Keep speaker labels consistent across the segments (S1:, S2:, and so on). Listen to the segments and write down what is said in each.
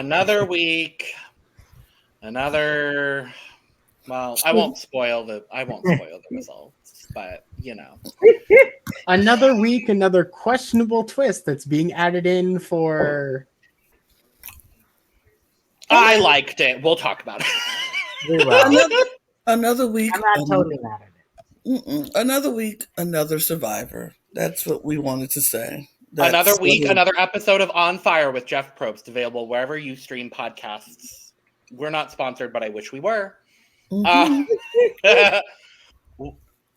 S1: Another week. Another. Well, I won't spoil the results, but
S2: Another week, another questionable twist that's being added in for.
S1: I liked it. We'll talk about it.
S3: We will.
S4: Another week.
S3: I'm not totally mad at it.
S4: Another week, another survivor. That's what we wanted to say.
S1: Another week, another episode of On Fire with Jeff Probst, available wherever you stream podcasts. We're not sponsored, but I wish we were.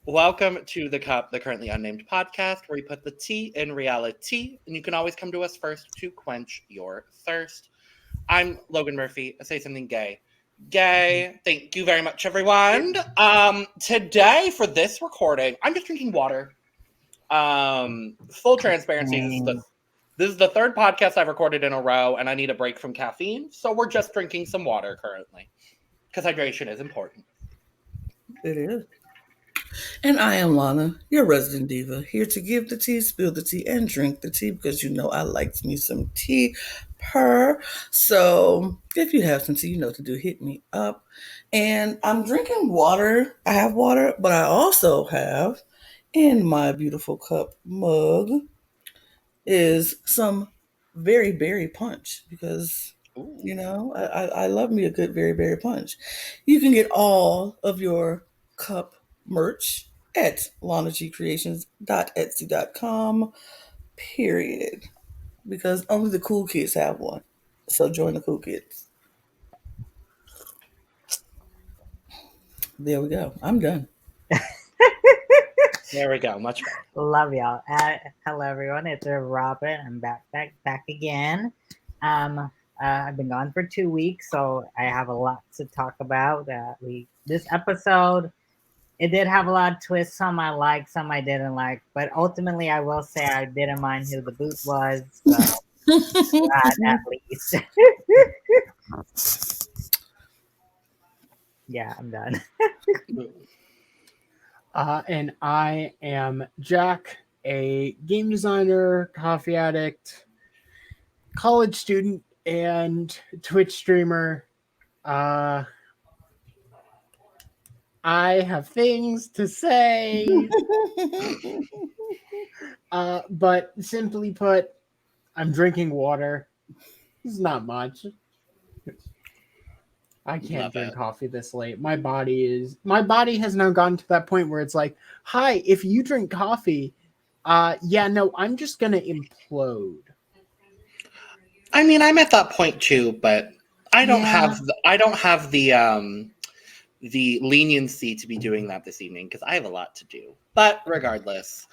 S1: Welcome to The Cup, the Currently Unnamed Podcast, where we put the tea in reality, and you can always come to us first to quench your thirst. I'm Logan Murphy. I say something gay. Gay. Thank you very much, everyone. Today, for this recording, I'm just drinking water. Full transparency, this is the third podcast I've recorded in a row, and I need a break from caffeine, so we're just drinking some water currently, because hydration is important.
S4: It is. And I am Lana, your resident diva, here to give the tea, spill the tea, and drink the tea, because you know I like me some tea So if you have some tea, you know what to do, hit me up. And I'm drinking water. I have water, but I also have, in my beautiful cup mug, is some very berry punch, because I love me a good very berry punch. You can get all of your cup merch at lanagcreations.etsy.com, period. Because only the cool kids have one. So join the cool kids. There we go. I'm done.
S1: There we go. Much better.
S3: Love y'all. Hello, everyone. It's Robyn. I'm back again. I've been gone for 2 weeks, so I have a lot to talk about. This episode, it did have a lot of twists. Some I liked, some I didn't like. But ultimately, I will say I didn't mind who the boot was. So at least. Yeah, I'm done.
S2: And I am Jack, a game designer, coffee addict, college student, and Twitch streamer. I have things to say. But simply put, I'm drinking water. It's not much. I can't drink coffee this late. My body has now gotten to that point where it's like, hi, if you drink coffee, I'm just gonna implode.
S1: I mean, I'm at that point too, but I don't have the leniency to be doing that this evening because I have a lot to do. But regardless,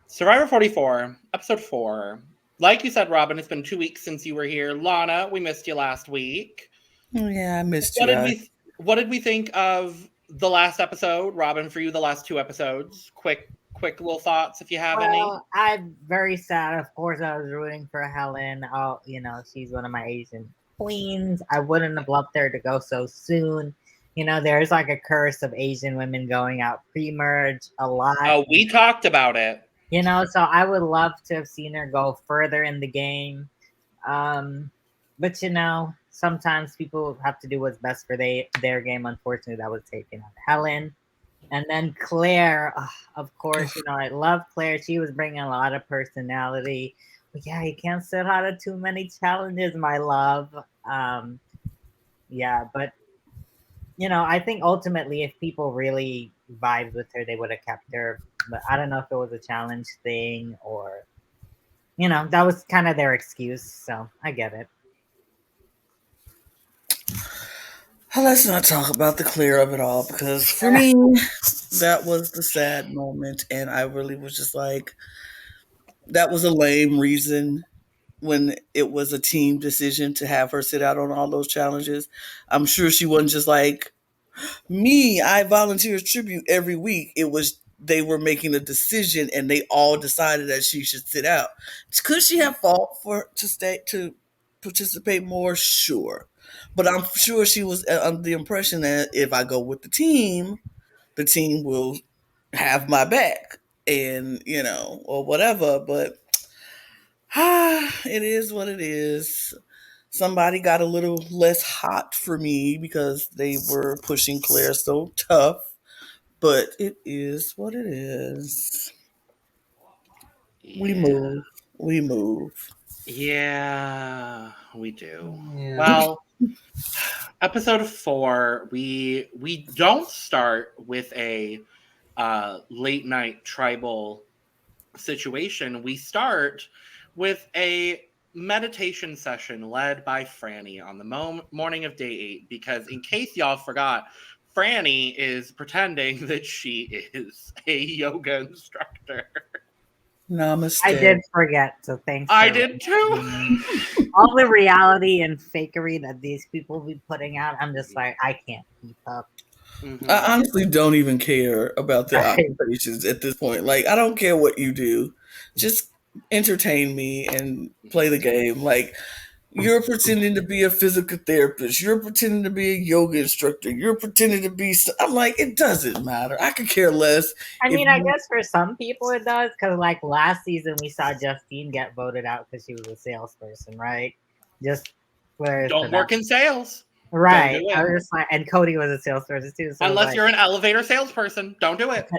S1: Survivor 44, episode 4. Like you said, Robyn, it's been 2 weeks since you were here. Lana, we missed you last week.
S4: Oh, yeah, I missed you.
S1: What did we think of the last episode, Robyn? For you, the last 2 episodes. Quick little thoughts, if you have any.
S3: I'm very sad. Of course, I was rooting for Helen. She's one of my Asian queens. I wouldn't have loved her to go so soon. There's like a curse of Asian women going out pre-merge a lot.
S1: Oh, we talked about it.
S3: So I would love to have seen her go further in the game. But sometimes people have to do what's best for their game. Unfortunately, that was taken on Helen. And then Claire, of course, I love Claire. She was bringing a lot of personality. But yeah, you can't sit out of too many challenges, my love. But I think ultimately if people really vibed with her, they would have kept her. But I don't know if it was a challenge thing or, that was kind of their excuse. So I get it.
S4: Let's not talk about the clear of it all, because for me, that was the sad moment. And I really was just like, that was a lame reason when it was a team decision to have her sit out on all those challenges. I'm sure she wasn't just like, I volunteer as tribute every week. It was they were making a decision and they all decided that she should sit out. Could she have fought to participate more? Sure. But I'm sure she was under the impression that if I go with the team will have my back and, or whatever. But it is what it is. somebody got a little less hot for me because they were pushing Claire so tough. But it is what it is. We
S1: Yeah.
S4: move. We move.
S1: Yeah, we do.
S2: Yeah.
S1: Well, episode 4, we don't start with a late night tribal situation. We start with a meditation session led by Franny on the morning of day 8, because in case y'all forgot, Franny is pretending that she is a yoga instructor.
S4: Namaste.
S3: I did forget, so thanks.
S1: I
S3: for
S1: did too.
S3: all the reality and fakery that these people be putting out. I'm just like, I can't keep up.
S1: Mhm.
S4: I honestly don't even care about the
S3: Right.
S4: occupations at this point. Like, I don't care what you do. Just entertain me and play the game. Like, you're pretending to be a physical therapist. You're pretending to be a yoga instructor. You're pretending to be. I'm like, it doesn't matter. I could care less.
S3: I
S4: if
S3: mean, I
S4: you-
S3: guess for some people it does, because like last season we saw Justine get voted out because she was a salesperson, right? Just where
S1: Don't work in sales.
S3: right.
S1: do it.
S3: I was just like, and Cody was a salesperson too. So
S1: Unless
S3: like,
S1: you're an elevator salesperson. Don't do it.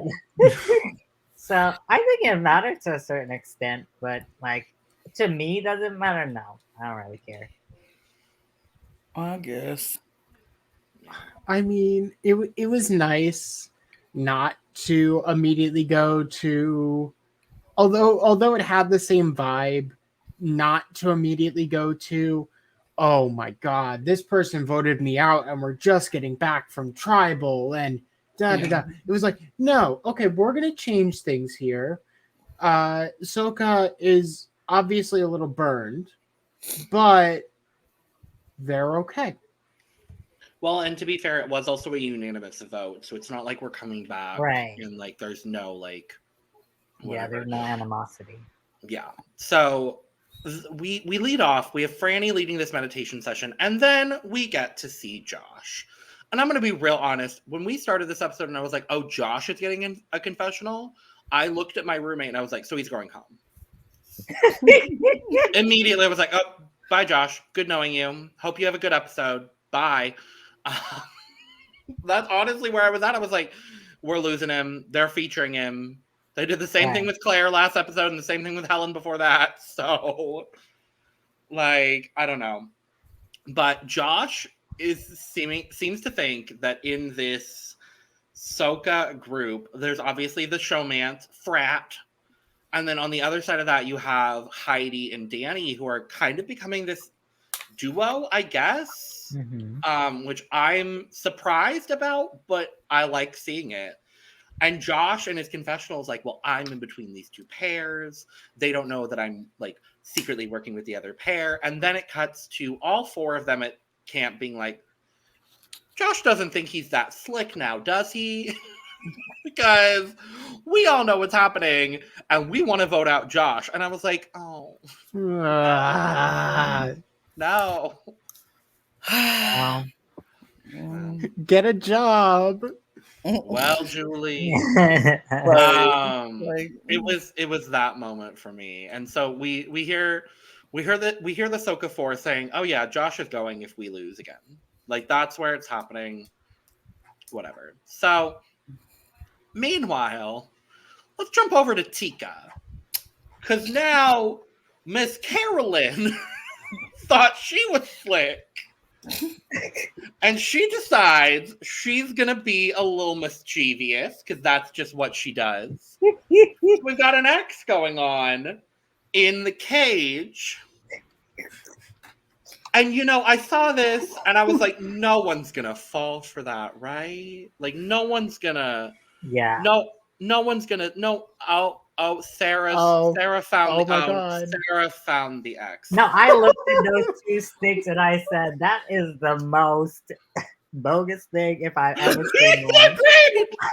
S3: so I think it matters to a certain extent, but like to me, does it matter? No, I don't really care.
S4: I guess.
S2: I mean, it was nice not to immediately go to, although it had the same vibe, not to immediately go to, oh my god, this person voted me out and we're just getting back from tribal and da da da. It was like, no, okay, we're gonna change things here. Soka is obviously a little burned, but they're okay.
S1: Well, and to be fair, it was also a unanimous vote, so it's not like we're coming back
S3: Right.
S1: and like there's no like
S3: Yeah,
S1: whatever.
S3: there's no animosity.
S1: Yeah. So we lead off. We have Franny leading this meditation session, and then we get to see Josh. And I'm going to be real honest. When we started this episode, and I was like, "Oh, Josh is getting in a confessional," I looked at my roommate and I was like, "So he's going home." Immediately, I was like, "Oh, bye, Josh. Good knowing you. Hope you have a good episode. Bye." That's honestly where I was at. I was like, "We're losing him. They're featuring him." They did the same thing with Claire last episode and the same thing with Helen before that. So, like, I don't know. But Josh seems to think that in this Soka group, there's obviously the showmance frat. And then on the other side of that, you have Heidi and Danny, who are kind of becoming this duo, I guess. Which I'm surprised about, but I like seeing it. And Josh in his confessional is like, well, I'm in between these two pairs. They don't know that I'm like secretly working with the other pair. And then it cuts to all 4 of them at camp being like, Josh doesn't think he's that slick now, does he? Because we all know what's happening and we want to vote out Josh. And I was like, oh, no.
S2: Get a job.
S1: Well, Julie,
S4: Like,
S1: it was that moment for me, and so we hear the Soka 4 saying, "Oh yeah, Josh is going if we lose again." Like that's where it's happening. Whatever. So, meanwhile, let's jump over to Tika, because now Miss Carolyn thought she was slick. And she decides she's gonna be a little mischievous because that's just what she does. We've got an X going on in the cage. And I saw this and I was like, no one's gonna fall for that, right? Like no one's gonna no one's gonna Sarah found Sarah found the X.
S3: No, I looked at those 2 sticks and I said, that is the most bogus thing if I've ever seen one.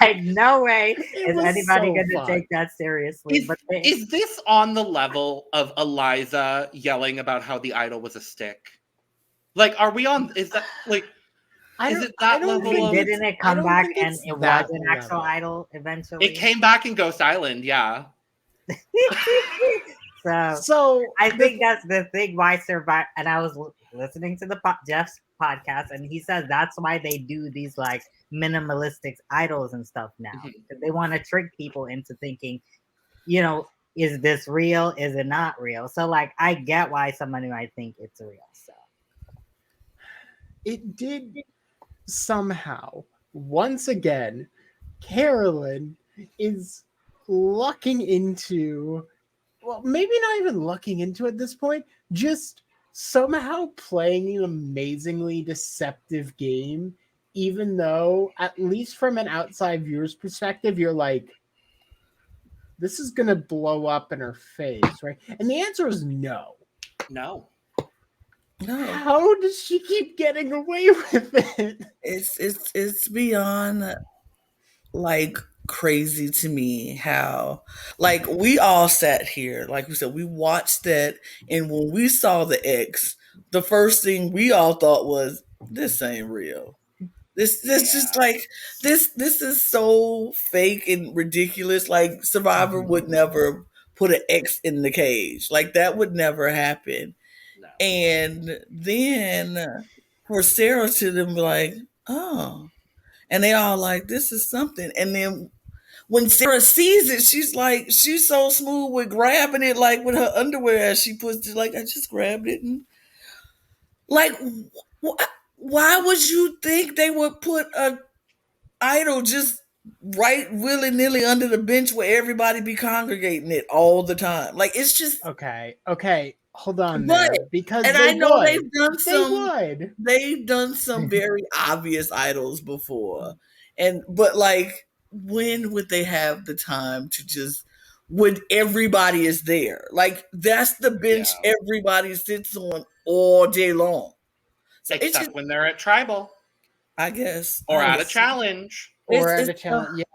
S3: Like, no way is anybody going to take that seriously.
S1: Is this on the level of Eliza yelling about how the idol was a stick? Like, are we on? Is that like? Is it that level of?
S3: Didn't it come back and it was an actual idol eventually?
S1: It came back in Ghost Island, yeah.
S3: So I think that's the thing why Survivor, and I was listening to the Jeff's podcast, and he says that's why they do these like minimalistic idols and stuff now, because they want to trick people into thinking, you know, is this real? Is it not real? So like, I get why somebody might think it's real. So
S2: it did somehow once again. Carolyn is looking into, well, maybe not even looking into at this point, just somehow playing an amazingly deceptive game, even though, at least from an outside viewer's perspective, you're like, this is gonna blow up in her face, right? And the answer is no.
S1: No.
S2: How does she keep getting away with it?
S4: It's beyond like crazy to me how, like, we all sat here, like we said, we watched that, and when we saw the X, the first thing we all thought was, this ain't real. This just like this is so fake and ridiculous. Like, Survivor would never put an X in the cage. Like, that would never happen. No. And then for Sarah to them be like, oh, and they all like, this is something. And then when Sarah sees it, she's like, she's so smooth with grabbing it, like with her underwear as she puts it, like, I just grabbed it. And like, why would you think they would put a idol just right willy-nilly under the bench where everybody be congregating it all the time? Like, it's just
S2: okay, hold on there, because
S4: and I know they've done some
S2: Mm-hmm.
S4: very obvious idols before, but like, when would they have the time to just, when everybody is there? Like, that's the bench everybody sits on all day long.
S1: So except when they're at tribal,
S4: I guess,
S1: or at a challenge,
S2: Yeah,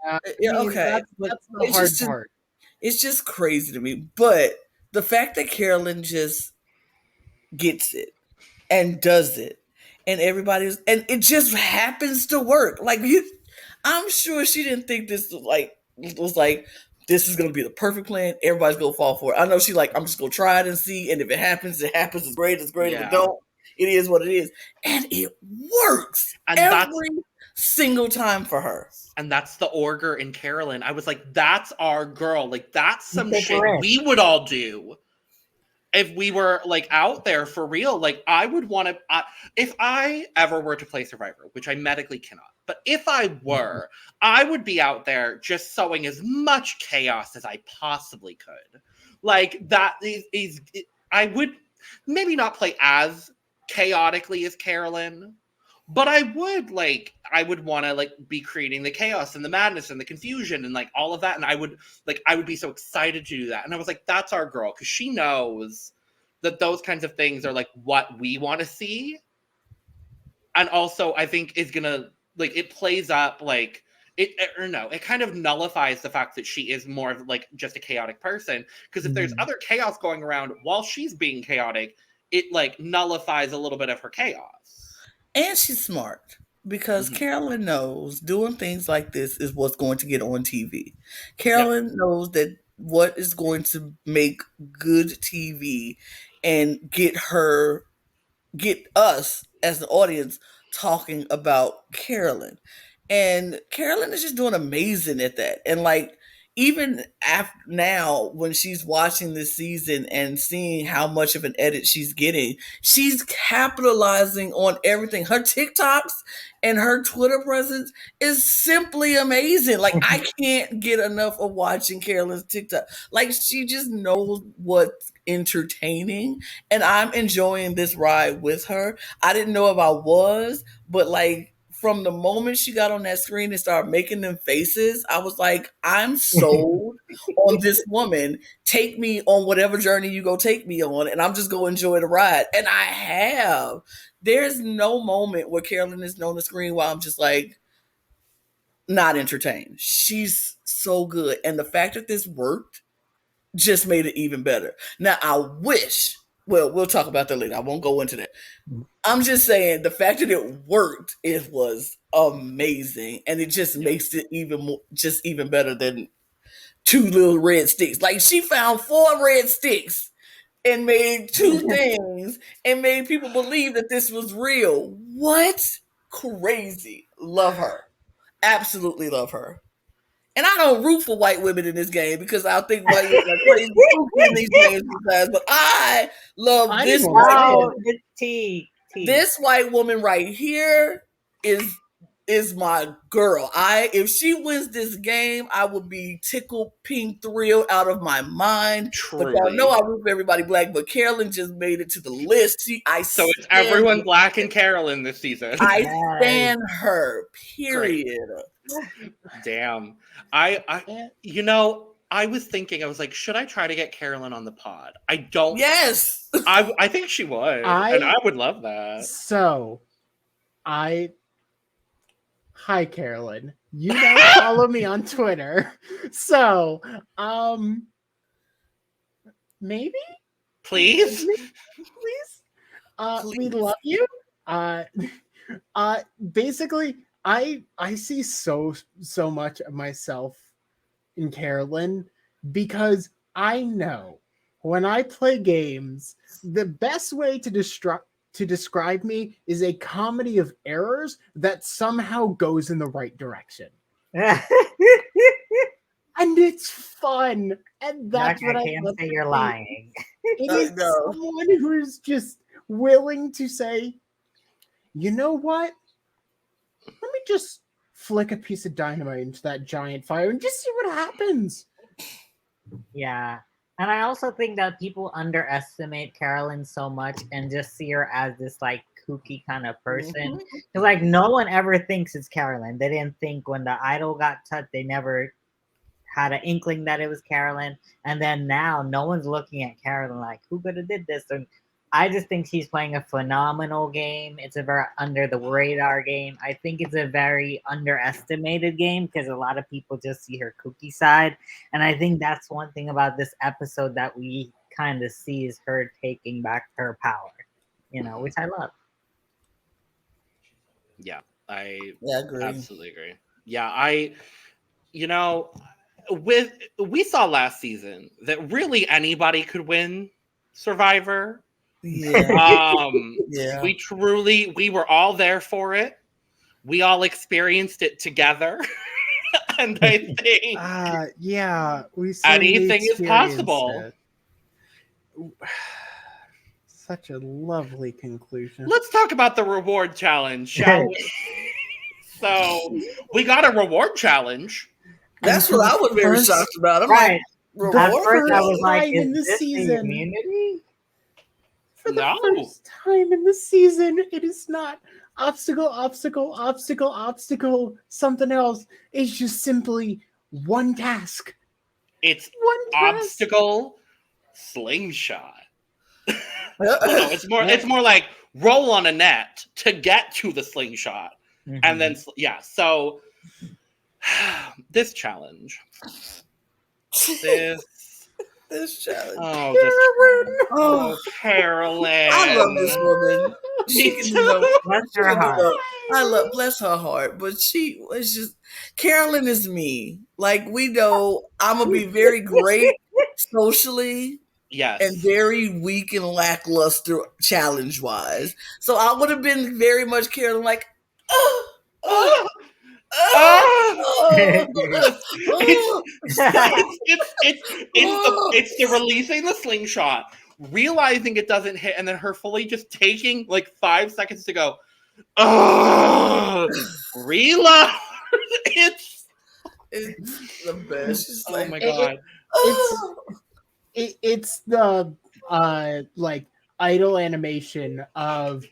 S2: I mean,
S4: okay,
S2: that's the hard part.
S4: It's just crazy to me. But the fact that Carolyn just gets it and does it, and everybody's, and it just happens to work. Like, I'm sure she didn't think this was like this is gonna be the perfect plan. Everybody's gonna fall for it. I know she like, I'm just gonna try it and see, and if it happens, it happens. It's great. It's great. If it don't, it is what it is, and it works every single time for her.
S1: And that's the Orger in Carolyn. I was like, that's our girl. Like, that's some shit we would all do if we were like out there for real. Like, I would want to, if I ever were to play Survivor, which I medically cannot, but if I were, I would be out there just sowing as much chaos as I possibly could. Like, that is I would maybe not play as chaotically as Carolyn, but I would want to like be creating the chaos and the madness and the confusion and like all of that. And I would be so excited to do that. And I was like, that's our girl. Cause she knows that those kinds of things are like what we want to see. And also I think is gonna, like, it plays up like it kind of nullifies the fact that she is more of like just a chaotic person. Cause if there's other chaos going around while she's being chaotic, it like nullifies a little bit of her chaos.
S4: And she's smart, because Carolyn knows doing things like this is what's going to get on TV. Carolyn knows that what is going to make good TV and get us as the audience talking about Carolyn. And Carolyn is just doing amazing at that. And like, even after now, when she's watching this season and seeing how much of an edit she's getting, she's capitalizing on everything. Her TikToks and her Twitter presence is simply amazing. Like, I can't get enough of watching Carolyn's TikTok. Like, she just knows what's entertaining, and I'm enjoying this ride with her. I didn't know if I was, but like, from the moment she got on that screen and started making them faces, I was like, I'm sold on this woman. Take me on whatever journey you go take me on, and I'm just going to enjoy the ride. And I have. There's no moment where Carolyn is on the screen while I'm just like, not entertained. She's so good. And the fact that this worked just made it even better. Now, I wish, well, we'll talk about that later. I won't go into that. I'm just saying, the fact that it worked, it was amazing, and it just makes it even better than 2 little red sticks. Like, she found 4 red sticks and made 2 things and made people believe that this was real. What? Crazy. Love her. Absolutely love her. And I don't root for white women in this game because I think white women are crazy in these games sometimes. But I love this white woman.
S3: It's T.
S4: This white woman right here is my girl. If she wins this game, I would be tickled, pink, thrilled out of my mind.
S1: Truly.
S4: But y'all know I root for everybody black, but Carolyn just made it to the list.
S1: So it's everyone black and Carolyn this season.
S4: I stand her. Period.
S1: Damn. I was thinking, I was like, should I try to get Carolyn on the pod? I don't.
S4: Yes.
S1: I think she would. And I would love that.
S2: So, Hi, Carolyn. You know, follow me on Twitter. So, maybe?
S1: Please?
S2: Please? We love you. Basically, I see so much of myself in Carolyn because I know when I play games, the best way to describe me is a comedy of errors that somehow goes in the right direction. And it's fun. And that's what I
S3: can't say you're lying.
S2: It is someone who's just willing to say, you know what? Let me just flick a piece of dynamite into that giant fire and just see what happens.
S3: Yeah. And I also think that people underestimate Carolyn so much and just see her as this like kooky kind of person. Because like no one ever thinks it's Carolyn. They didn't think when the idol got touched, they never had an inkling that it was Carolyn. And then now no one's looking at Carolyn like, who could have did this? And I just think she's playing a phenomenal game. It's a very under the radar game. I think it's a very underestimated game because a lot of people just see her kooky side. And I think that's one thing about this episode that we kind of see is her taking back her power, which I love.
S1: Yeah, I
S4: agree.
S1: Absolutely agree. Yeah, we saw last season that really anybody could win Survivor.
S4: Yeah.
S1: We were all there for it. We all experienced it together. And I think anything is possible.
S2: Such a lovely conclusion.
S1: Let's talk about the reward challenge, shall we? So we got a reward challenge.
S4: That's what I was very shocked about. I'm
S3: right.
S4: Like,
S3: at first I was like,
S2: in the
S3: this
S2: season.
S3: Community?
S2: For the first time in the season, it is not obstacle, something else. It's just simply one task.
S1: It's obstacle slingshot. No, it's more like roll on a net to get to the slingshot. Mm-hmm. And then so this challenge.
S4: This challenge.
S1: Oh, Carolyn.
S4: I love this woman.
S3: Bless her heart.
S4: Bless her heart. But she was just, Carolyn is me. Like, we know I'm going to be very great socially.
S1: Yes.
S4: And very weak and lackluster challenge-wise. So I would have been very much Carolyn, like,
S1: it's the releasing the slingshot, realizing it doesn't hit, and then her fully just taking like 5 seconds to go. Reload. It's
S4: the best. It's
S1: oh my god!
S2: It's the like idle animation of.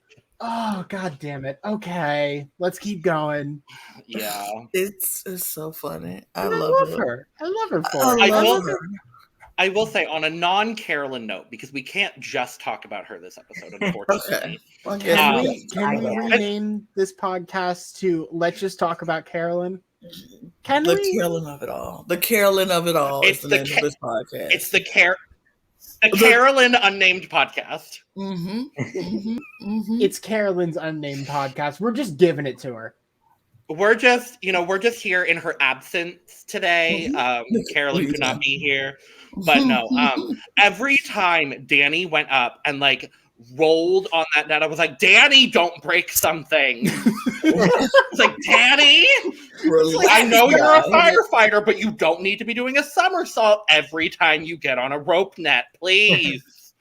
S2: Oh, god damn it. Okay, let's keep going.
S1: Yeah.
S4: It's so funny. I love
S2: her. I love her for it.
S1: I will say on a non-Carolyn note, because we can't just talk about her this episode, unfortunately.
S2: Okay. Can we rename this podcast to Let's Just Talk About Carolyn?
S4: Carolyn of it all. The Carolyn of it all is the name of this podcast.
S1: It's the Carolyn Unnamed Podcast.
S2: It's Carolyn's Unnamed Podcast. We're just giving it to her.
S1: we're just here in her absence today. Carolyn could not be here, but no. Every time Danny went up and like rolled on that net, I was like, Danny, don't break something. It's like, Danny, I know you're a firefighter, but you don't need to be doing a somersault every time you get on a rope net, please.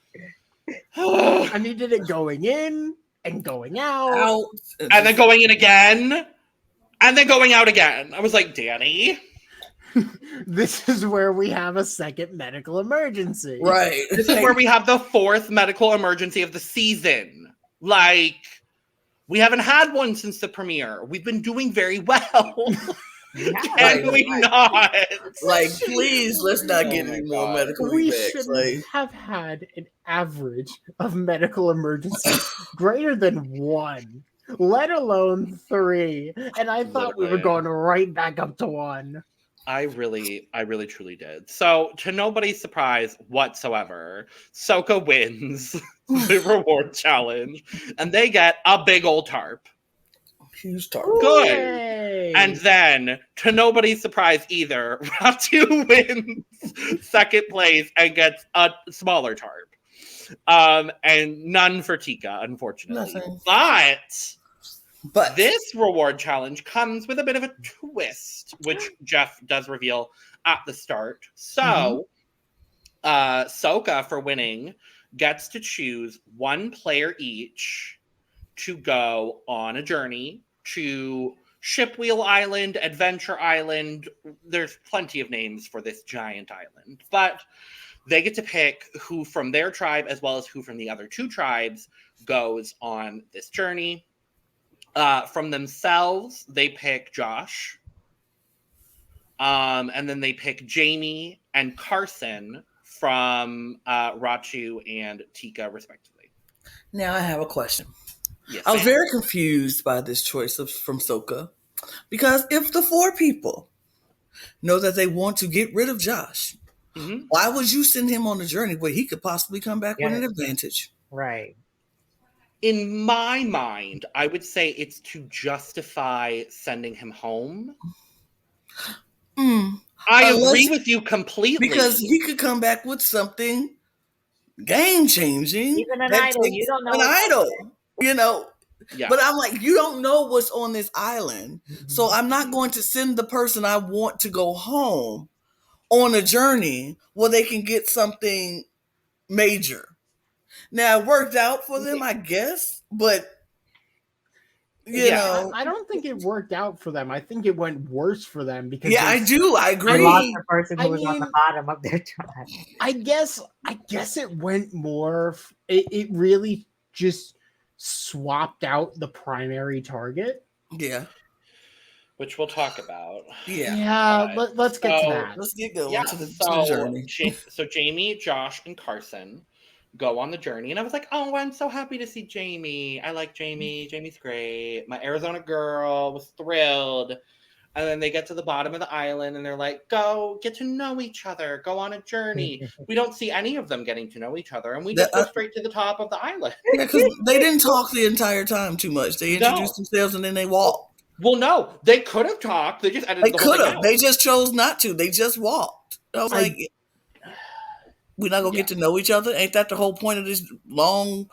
S2: I needed it going in and going out.
S1: And then going in again. And then going out again. I was like, Danny.
S2: This is where we have a second medical emergency.
S4: Right.
S1: This is where we have the 4th medical emergency of the season. Like, we haven't had one since the premiere. We've been doing very well. Can we not?
S4: Like, please, let's not get any more medical
S2: We
S4: effects.
S2: should have had an average of medical emergencies greater than 1. Let alone 3. And I thought we were going right back up to 1.
S1: I really truly did. So, to nobody's surprise whatsoever, Soka wins the reward challenge, and they get a big old tarp.
S4: Huge tarp.
S1: Good.
S2: Yay.
S1: And then, to nobody's surprise either, Ratu wins second place and gets a smaller tarp. And none for Tika, unfortunately.
S4: Nothing.
S1: But this reward challenge comes with a bit of a twist, which Jeff does reveal at the start. So, Soka, for winning, gets to choose 1 player each to go on a journey to Shipwheel Island, Adventure Island. There's plenty of names for this giant island, but they get to pick who from their tribe as well as who from the other 2 tribes goes on this journey. From themselves, they pick Josh. And then they pick Jamie and Carson from Ratu and Tika, respectively.
S4: Now I have a question.
S1: Yes,
S4: I was very confused by this choice from Soka. Because if the 4 people know that they want to get rid of Josh, why would you send him on a journey where he could possibly come back with an advantage?
S3: Right.
S1: In my mind, I would say it's to justify sending him home. I agree with you completely.
S4: Because he could come back with something game-changing.
S3: Even an idol. You don't know.
S4: An idol. You know.
S1: Yeah.
S4: But I'm like, you don't know what's on this island. So I'm not going to send the person I want to go home on a journey where they can get something major. Now, it worked out for them, I guess, but, you know.
S2: I don't think it worked out for them. I think it went worse for them because
S4: I do. I agree.
S3: They lost the person who was on the bottom of their tribe.
S2: I guess it went more. It really just swapped out the primary target.
S4: Yeah.
S1: Which we'll talk about.
S2: Yeah. Let's get to that.
S4: Let's get going to the journey.
S1: So Jamie, Josh, and Carson go on the journey, and I was like, oh, I'm so happy to see Jamie. I like Jamie. Jamie's great. My Arizona girl was thrilled. And then they get to the bottom of the island, and they're like, go get to know each other. Go on a journey. We don't see any of them getting to know each other, and we just go straight to the top of the island.
S4: Yeah, because they didn't talk the entire time too much. They introduced themselves, and then they walked.
S1: Well, no, they could have talked. They just edited the whole thing out.
S4: They just chose not to. They just walked. I was like, we're not gonna get to know each other. Ain't that the whole point of this long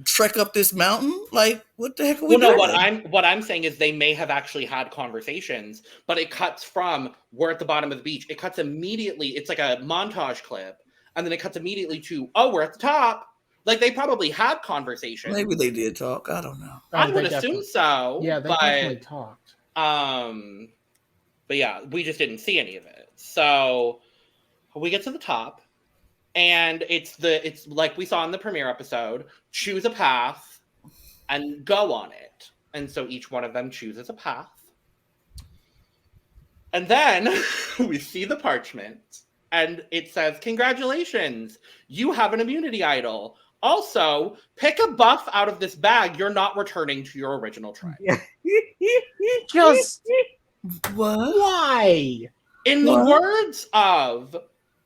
S4: trek up this mountain? Like, what the heck are we doing?
S1: No, what I'm saying is they may have actually had conversations, but it cuts from we're at the bottom of the beach. It cuts immediately. It's like a montage clip, and then it cuts immediately to we're at the top. Like, they probably had conversations.
S4: Maybe they did talk. I don't know.
S1: I would assume so.
S2: Yeah, they definitely talked.
S1: But yeah, we just didn't see any of it. So we get to the top. And it's like we saw in the premiere episode, choose a path and go on it. And so each one of them chooses a path. And then we see the parchment and it says, congratulations, you have an immunity idol. Also, pick a buff out of this bag. You're not returning to your original tribe.
S2: Just
S4: what?
S2: Why?
S1: In the words of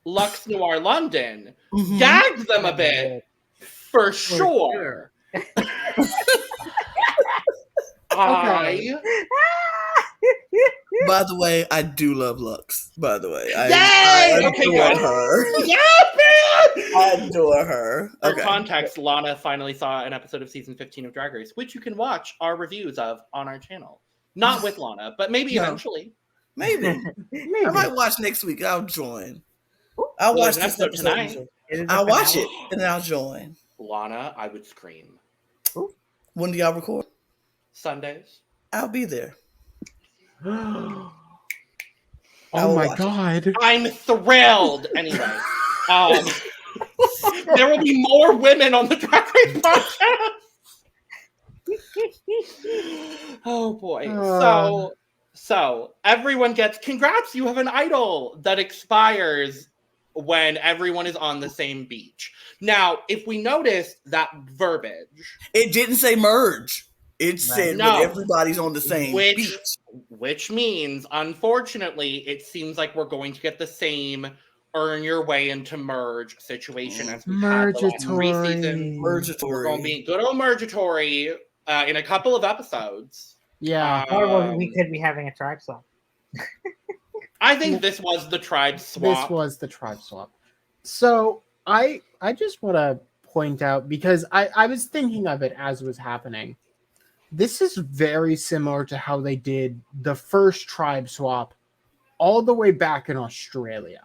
S1: Lux Noir London, gagged them a bit, for sure.
S4: By the way, I do love Lux. By the way, I
S1: Yay! Okay,
S4: adore
S1: good.
S4: her.
S1: Yeah, man!
S4: I adore her.
S1: For
S4: Okay.
S1: context, Lana finally saw an episode of season 15 of Drag Race, which you can watch our reviews of on our channel. Not with Lana, but maybe
S4: No.
S1: eventually.
S4: Maybe.
S2: Maybe.
S4: I might watch next week. I'll join. I'll
S1: Well,
S4: watch
S1: there's an
S4: this
S1: episode
S4: episode.
S1: tonight.
S4: I'll watch it and then I'll join.
S1: Lana, I would scream.
S4: When do y'all record?
S1: Sundays.
S4: I'll be there.
S2: Oh
S4: will
S2: my
S4: watch
S2: god.
S1: I'm thrilled. Anyway, there will be more women on the Drag Race podcast. Oh boy. So everyone gets congrats, you have an idol that expires when everyone is on the same beach. Now, if we notice that verbiage,
S4: it didn't say merge. It said when everybody's on the same beach.
S1: Which means, unfortunately, it seems like we're going to get the same earn your way into merge situation as we had the last 3 seasons.
S4: Mergatory.
S1: We're going to be good old mergatory in a couple of episodes.
S2: Yeah.
S3: Or we could be having a tribe swap.
S1: I think this was the tribe swap.
S2: This was the tribe swap. So I just want to point out, because I was thinking of it as it was happening. This is very similar to how they did the first tribe swap all the way back in Australia.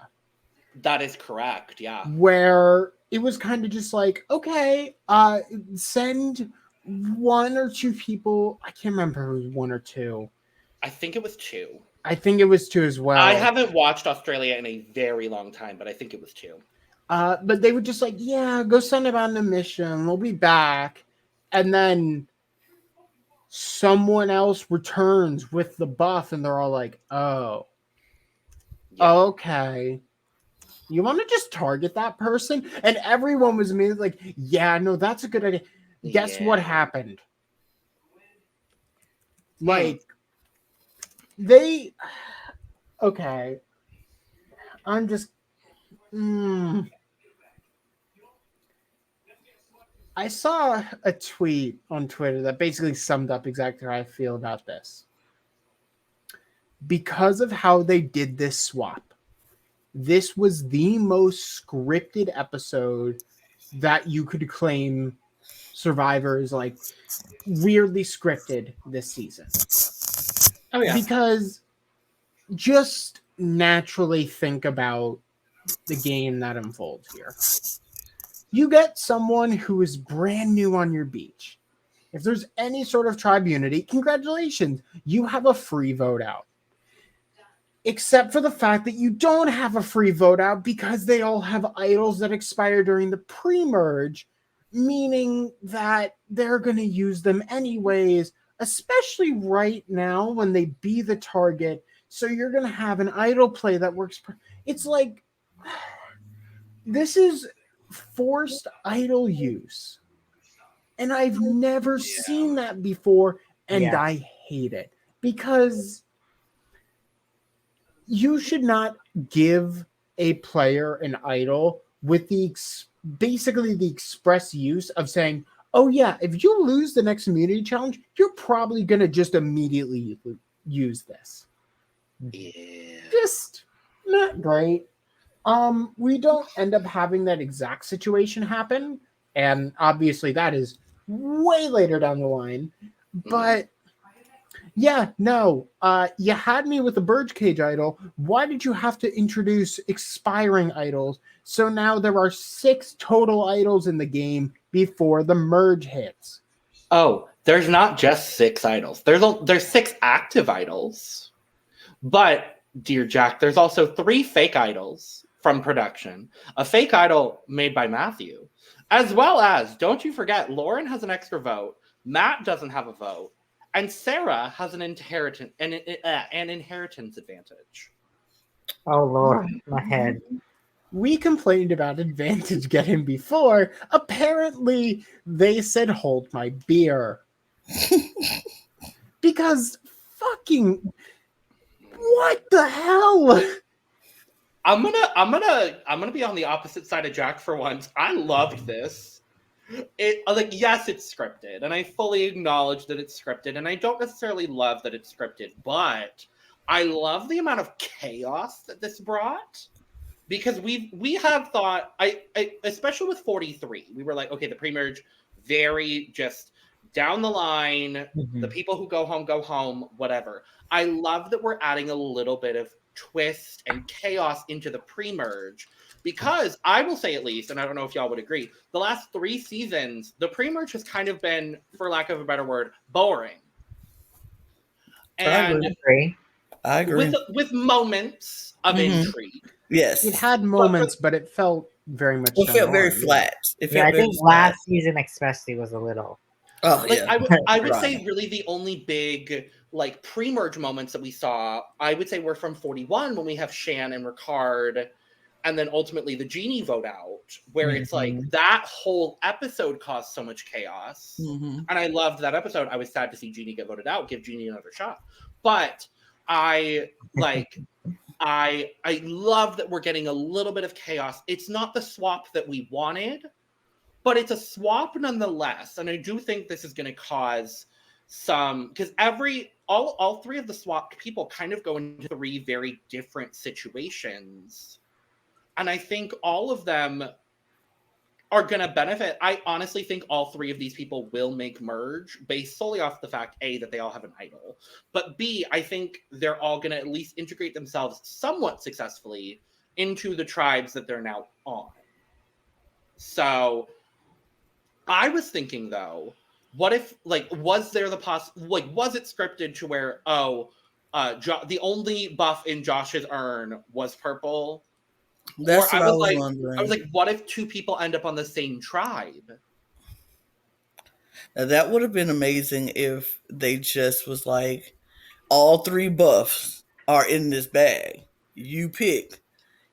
S1: That is correct, yeah.
S2: Where it was kind of just like, okay, send 1 or 2 people. I can't remember if it was 1 or 2.
S1: I think it was 2.
S2: I think it was 2 as well.
S1: I haven't watched Australia in a very long time, but I think it was 2.
S2: But they were just like, yeah, go send them on a mission. We'll be back. And then someone else returns with the buff, and they're all like, oh, okay. You want to just target that person? And everyone was immediately like, yeah, no, that's a good idea. Guess what happened? Like, okay. I'm just, I saw a tweet on Twitter that basically summed up exactly how I feel about this. Because of how they did this swap, this was the most scripted episode that you could claim Survivor is like weirdly scripted this season.
S1: Oh yeah.
S2: Because just naturally think about the game that unfolds here. You get someone who is brand new on your beach. If there's any sort of tribe unity, congratulations, you have a free vote out. Except for the fact that you don't have a free vote out because they all have idols that expire during the pre-merge, meaning that they're going to use them anyways, especially right now when they be the target. So you're going to have an idol play that works. It's like, this is forced idol use. And I've never seen that before, and I hate it. Because you should not give a player an idol with the basically the express use of saying, oh yeah, if you lose the next immunity challenge, you're probably going to just immediately use this.
S1: Yeah.
S2: Just not great. We don't end up having that exact situation happen, and obviously that is way later down the line. But yeah, no, you had me with the birdcage idol. Why did you have to introduce expiring idols? So now there are 6 total idols in the game before the merge hits.
S1: Oh, there's not just 6 idols. There's 6 active idols. But, dear Jack, there's also 3 fake idols from production. A fake idol made by Matthew. As well as, don't you forget, Lauren has an extra vote. Matt doesn't have a vote. And Sarah has an inheritance advantage.
S3: Oh Lord, my head.
S2: We complained about advantage getting before. Apparently, they said hold my beer. Because fucking what the hell?
S1: I'm gonna be on the opposite side of Jack for once. I loved this. Yes, it's scripted, and I fully acknowledge that it's scripted, and I don't necessarily love that it's scripted, but I love the amount of chaos that this brought. Because we have thought, I especially with 43, we were like, okay, the pre-merge, very just down the line, the people who go home, whatever. I love that we're adding a little bit of twist and chaos into the pre-merge, because I will say, at least, and I don't know if y'all would agree, the last 3 seasons, the pre-merge has kind of been, for lack of a better word, boring. And
S4: I agree.
S1: With moments of intrigue.
S4: Yes.
S2: It had moments, but it felt very much.
S4: It felt very flat.
S3: I think last season especially was a little.
S4: Oh,
S1: like,
S4: yeah.
S1: I would say really the only big like pre-merge moments that we saw, I would say, were from 41 when we have Shan and Ricard, and then ultimately the Genie vote out, where it's like that whole episode caused so much chaos. And I loved that episode. I was sad to see Genie get voted out. Give Genie another shot. But I love that we're getting a little bit of chaos. It's not the swap that we wanted, but it's a swap nonetheless. And I do think this is going to cause some, because all 3 of the swapped people kind of go into 3 very different situations. And I think all of them are going to benefit. I honestly think all 3 of these people will make merge based solely off the fact, A, that they all have an idol, but B, I think they're all going to at least integrate themselves somewhat successfully into the tribes that they're now on. So I was thinking, though, what if, like, was there the was it scripted to where, the only buff in Josh's urn was purple?
S4: That's what I was wondering.
S1: I was like, what if 2 people end up on the same tribe?
S4: Now, that would have been amazing if they just was like, all 3 buffs are in this bag. You pick.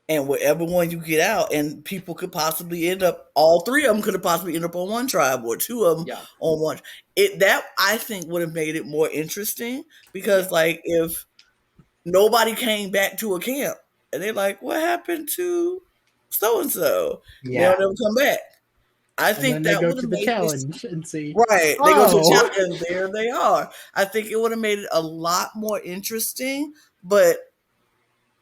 S4: And whatever one you get out, and people could possibly end up, all 3 of them could have possibly end up on one tribe, or 2 of them on one. That, I think, would have made it more interesting, because like, if nobody came back to a camp, and they're like, what happened to so-and-so? They'll never come back. I think that would have made the
S2: challenge and see.
S4: Right. They go to the challenge, and there they are. I think it would have made it a lot more interesting, but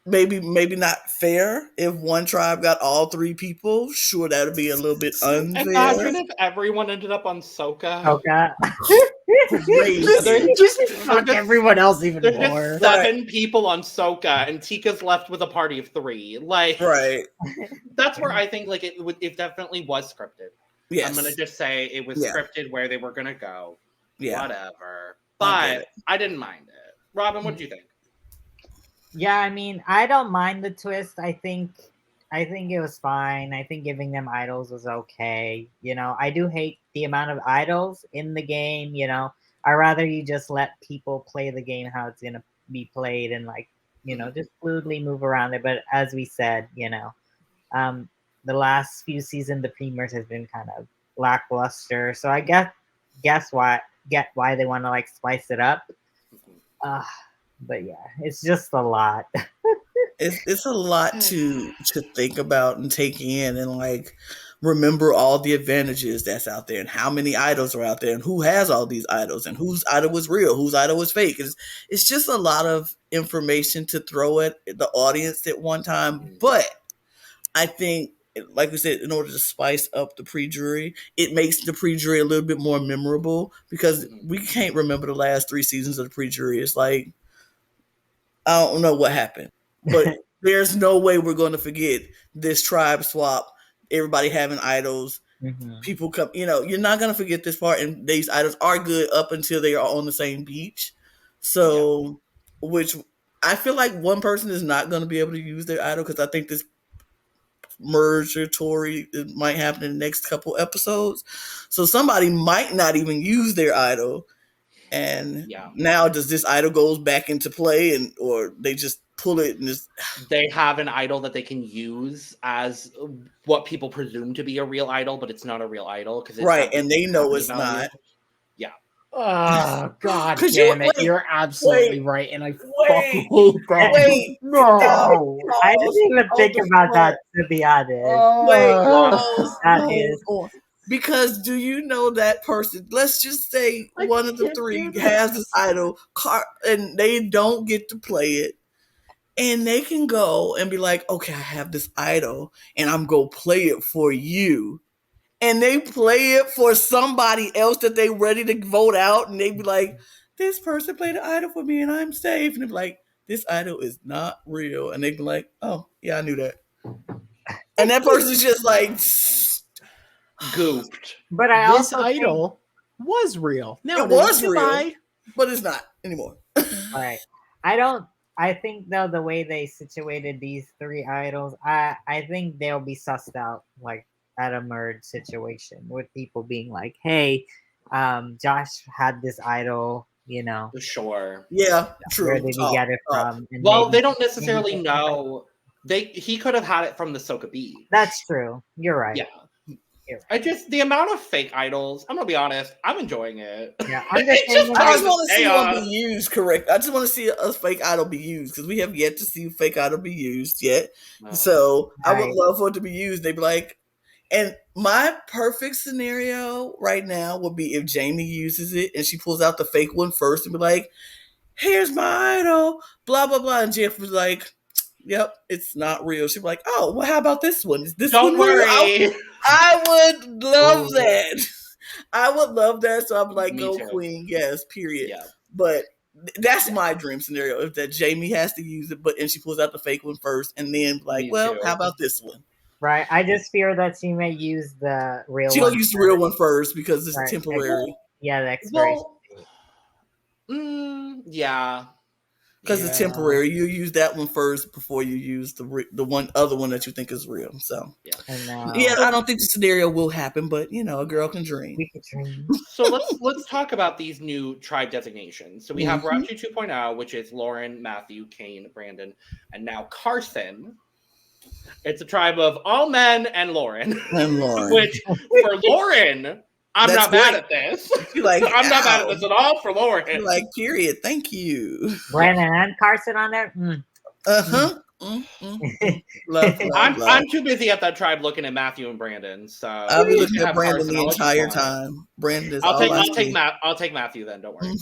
S4: maybe not fair if one tribe got all 3 people. Sure, that would be a little bit unfair.
S1: Imagine if everyone ended up on Soka.
S2: Just fuck everyone else even more.
S1: 7 people on Soka, and Tika's left with a party of 3. Like,
S4: right.
S1: That's where I think like it definitely was scripted.
S4: Yes.
S1: I'm gonna just say it was scripted where they were gonna go.
S4: Yeah.
S1: Whatever. But I didn't mind it. Robyn, what did you think?
S3: Yeah, I mean, I don't mind the twist. I think it was fine. I think giving them idols was okay. You know, I do hate the amount of idols in the game. You know, I'd rather you just let people play the game how it's gonna be played, and like, you know, just fluidly move around it. But as we said, you know, the last few seasons, the pre-merge has been kind of lackluster. So I guess why they want to like spice it up. But yeah, it's just a lot.
S4: It's a lot to think about and take in, and like remember all the advantages that's out there, and how many idols are out there, and who has all these idols, and whose idol was real, whose idol was fake. It's just a lot of information to throw at the audience at one time. But I think, like we said, in order to spice up the pre-jury, it makes the pre-jury a little bit more memorable, because we can't remember the last 3 seasons of the pre-jury. It's like, I don't know what happened, but there's no way we're going to forget this tribe swap, everybody having idols, people come, you know, you're not going to forget this part, and these idols are good up until they are on the same beach. So, which I feel like one person is not going to be able to use their idol, because I think this merger Tory might happen in the next couple episodes. So somebody might not even use their idol. And now does this idol goes back into play, and or they just pull it and just
S1: they have an idol that they can use as what people presume to be a real idol, but it's not a real idol because
S4: and they know it's not.
S1: Yeah.
S2: Oh God damn it! You're absolutely right, and I fucking hate that.
S4: Wait,
S2: no,
S3: I didn't even think about that, to be honest.
S4: Wait,
S3: that is.
S4: Because do you know that person? Let's just say one of the three has this idol, and they don't get to play it. And they can go and be like, okay, I have this idol, and I'm going to play it for you. And they play it for somebody else that they ready to vote out, and they be like, this person played an idol for me, and I'm safe. And they be like, this idol is not real. And they be like, oh, yeah, I knew that. And that person's just like...
S1: gooped.
S3: But
S2: this idol was real. No,
S4: it was real, but it's not anymore.
S3: Right. I think though the way they situated these three idols, I think they'll be sussed out like at a merge situation with people being like, hey, Josh had this idol, you know.
S1: Sure.
S4: Yeah, true.
S3: Where did he get it from? And
S1: well, they don't necessarily know. He could have had it from the Soka Bee.
S3: That's true. You're right.
S1: Yeah. The amount of fake idols, I'm gonna be honest, I'm enjoying it.
S3: Yeah,
S4: I just want to see one be used correct. I just want to see a fake idol be used because we have yet to see a fake idol be used yet. No. So I would love for it to be used. They'd be like, and my perfect scenario right now would be if Jamie uses it and she pulls out the fake one first and be like, here's my idol, blah, blah, blah. And Jeff was like, yep, it's not real. She'd be like, oh, well, how about this one? Is this
S1: Don't
S4: one
S1: worry.
S4: real? I would love that. I would love that. So I'm like, go queen. Yes, period. Yeah. But that's my dream scenario. If that Jamie has to use it, and she pulls out the fake one first and then like, how about this one?
S3: Right. I just fear that she may use the real one.
S4: She'll use the real one first because it's temporary.
S3: Yeah, the expiration.
S1: Yeah.
S4: Because it's temporary, you use that one first before you use the other one that you think is real. So I don't think the scenario will happen, but a girl can dream.
S3: We can dream.
S1: So let's talk about these new tribe designations. So we have Raunchy 2.0, which is Lauren, Matthew, Kane, Brandon, and now Carson. It's a tribe of all men and Lauren. Which for Lauren, I'm not mad at this.
S4: Like,
S1: I'm not mad at this at all for Lauren.
S4: You're like, period. Thank you.
S3: Brandon and Carson on there.
S1: I'm too busy at that tribe looking at Matthew and Brandon. So
S4: I'll be looking at Brandon the entire time. Brandon is.
S1: I'll take Matthew then. Don't worry.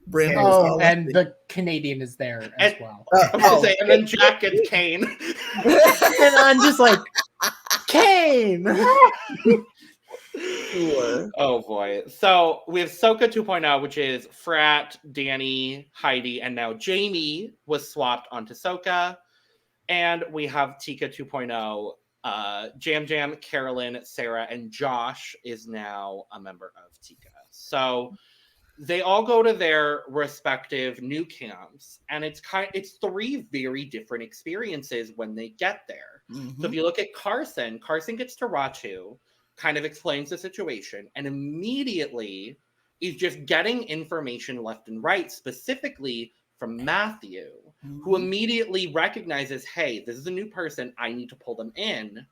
S2: Brandon. And the Canadian is there as well.
S1: And then Jack gets Kane.
S2: And I'm just like, Kane.
S4: Sure.
S1: Oh boy. So we have Soka 2.0, which is Frat, Danny, Heidi, and now Jamie was swapped onto Soka. And we have Tika 2.0. Jam Jam, Carolyn, Sarah, and Josh is now a member of Tika. So they all go to their respective new camps, and it's three very different experiences when they get there. Mm-hmm. So if you look at Carson gets to Ratu, kind of explains the situation, and immediately is just getting information left and right, specifically from Matthew, who immediately recognizes, hey, this is a new person. I need to pull them in.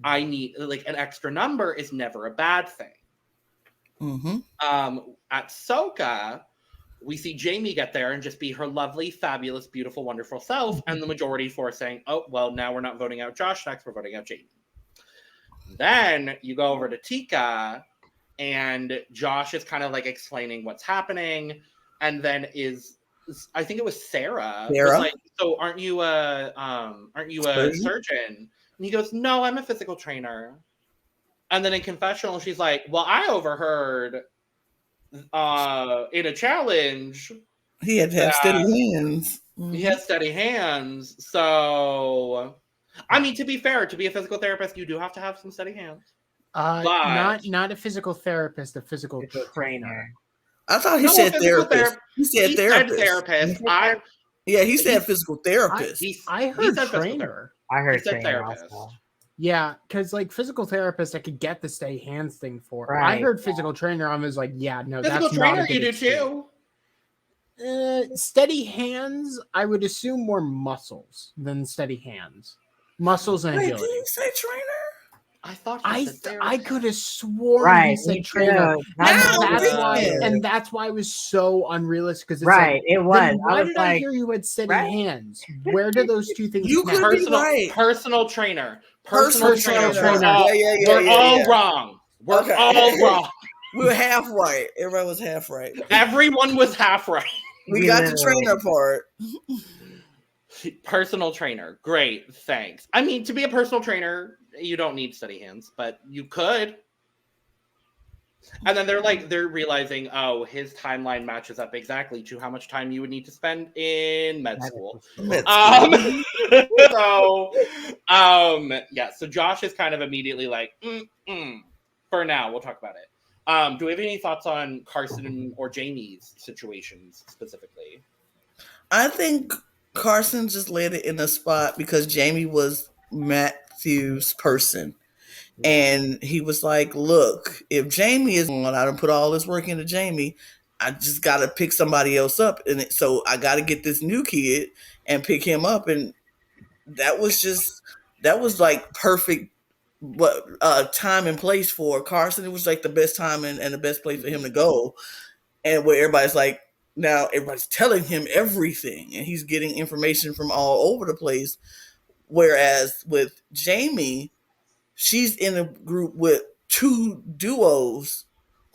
S1: I need, like, an extra number is never a bad thing.
S4: Mm-hmm.
S1: At Soka, we see Jamie get there and just be her lovely, fabulous, beautiful, wonderful self, and the majority for saying, oh, well, now we're not voting out Josh next, we're voting out Jamie. Then you go over to Tika, and Josh is kind of like explaining what's happening, and then I think it was Sarah. Was like, so aren't you a surgeon? And he goes, no, I'm a physical trainer. And then in confessional, she's like, well, I overheard in a challenge
S4: he had to have steady hands.
S1: He has steady hands, so. I mean, to be fair, to be a physical therapist, you do have to have some steady hands.
S2: Not a physical therapist, a physical trainer.
S4: I thought he said therapist. He said
S1: therapist.
S4: He said physical therapist.
S2: I heard trainer.
S3: I heard therapist.
S2: Yeah, because like physical therapist, I could get the steady hands thing for.
S3: Right.
S2: I heard physical trainer. I was like, yeah, no,
S1: physical
S2: that's
S1: trainer.
S2: Not a good
S1: You do
S2: too. Steady hands. I would assume more muscles than steady hands. Muscles and agility.
S4: Did you say trainer?
S1: I thought
S2: I could have sworn he said trainer. And that's why it was so unrealistic. Because
S3: it was.
S2: Why did I hear you had steady hands? Where do those two things?
S4: You could be right.
S1: Personal trainer.
S4: Personal trainer.
S1: We're all wrong. We're
S4: Okay.
S1: all wrong.
S4: We were half right. Everybody was half right.
S1: Everyone was half right.
S4: We got the trainer part.
S1: Personal trainer. Great. Thanks. I mean, to be a personal trainer, you don't need steady hands, but you could. And then they're realizing, oh, his timeline matches up exactly to how much time you would need to spend in med school. So Josh is kind of immediately like, for now, we'll talk about it. Do we have any thoughts on Carson or Jamie's situations specifically?
S4: I think Carson just laid it in a spot because Jamie was Matthew's person. And he was like, look, if Jamie is on, I don't put all this work into Jamie. I just got to pick somebody else up. And so I got to get this new kid and pick him up. And that was like perfect time and place for Carson. It was like the best time and the best place for him to go. And where everybody's like, now everybody's telling him everything and he's getting information from all over the place. Whereas with Jamie, she's in a group with two duos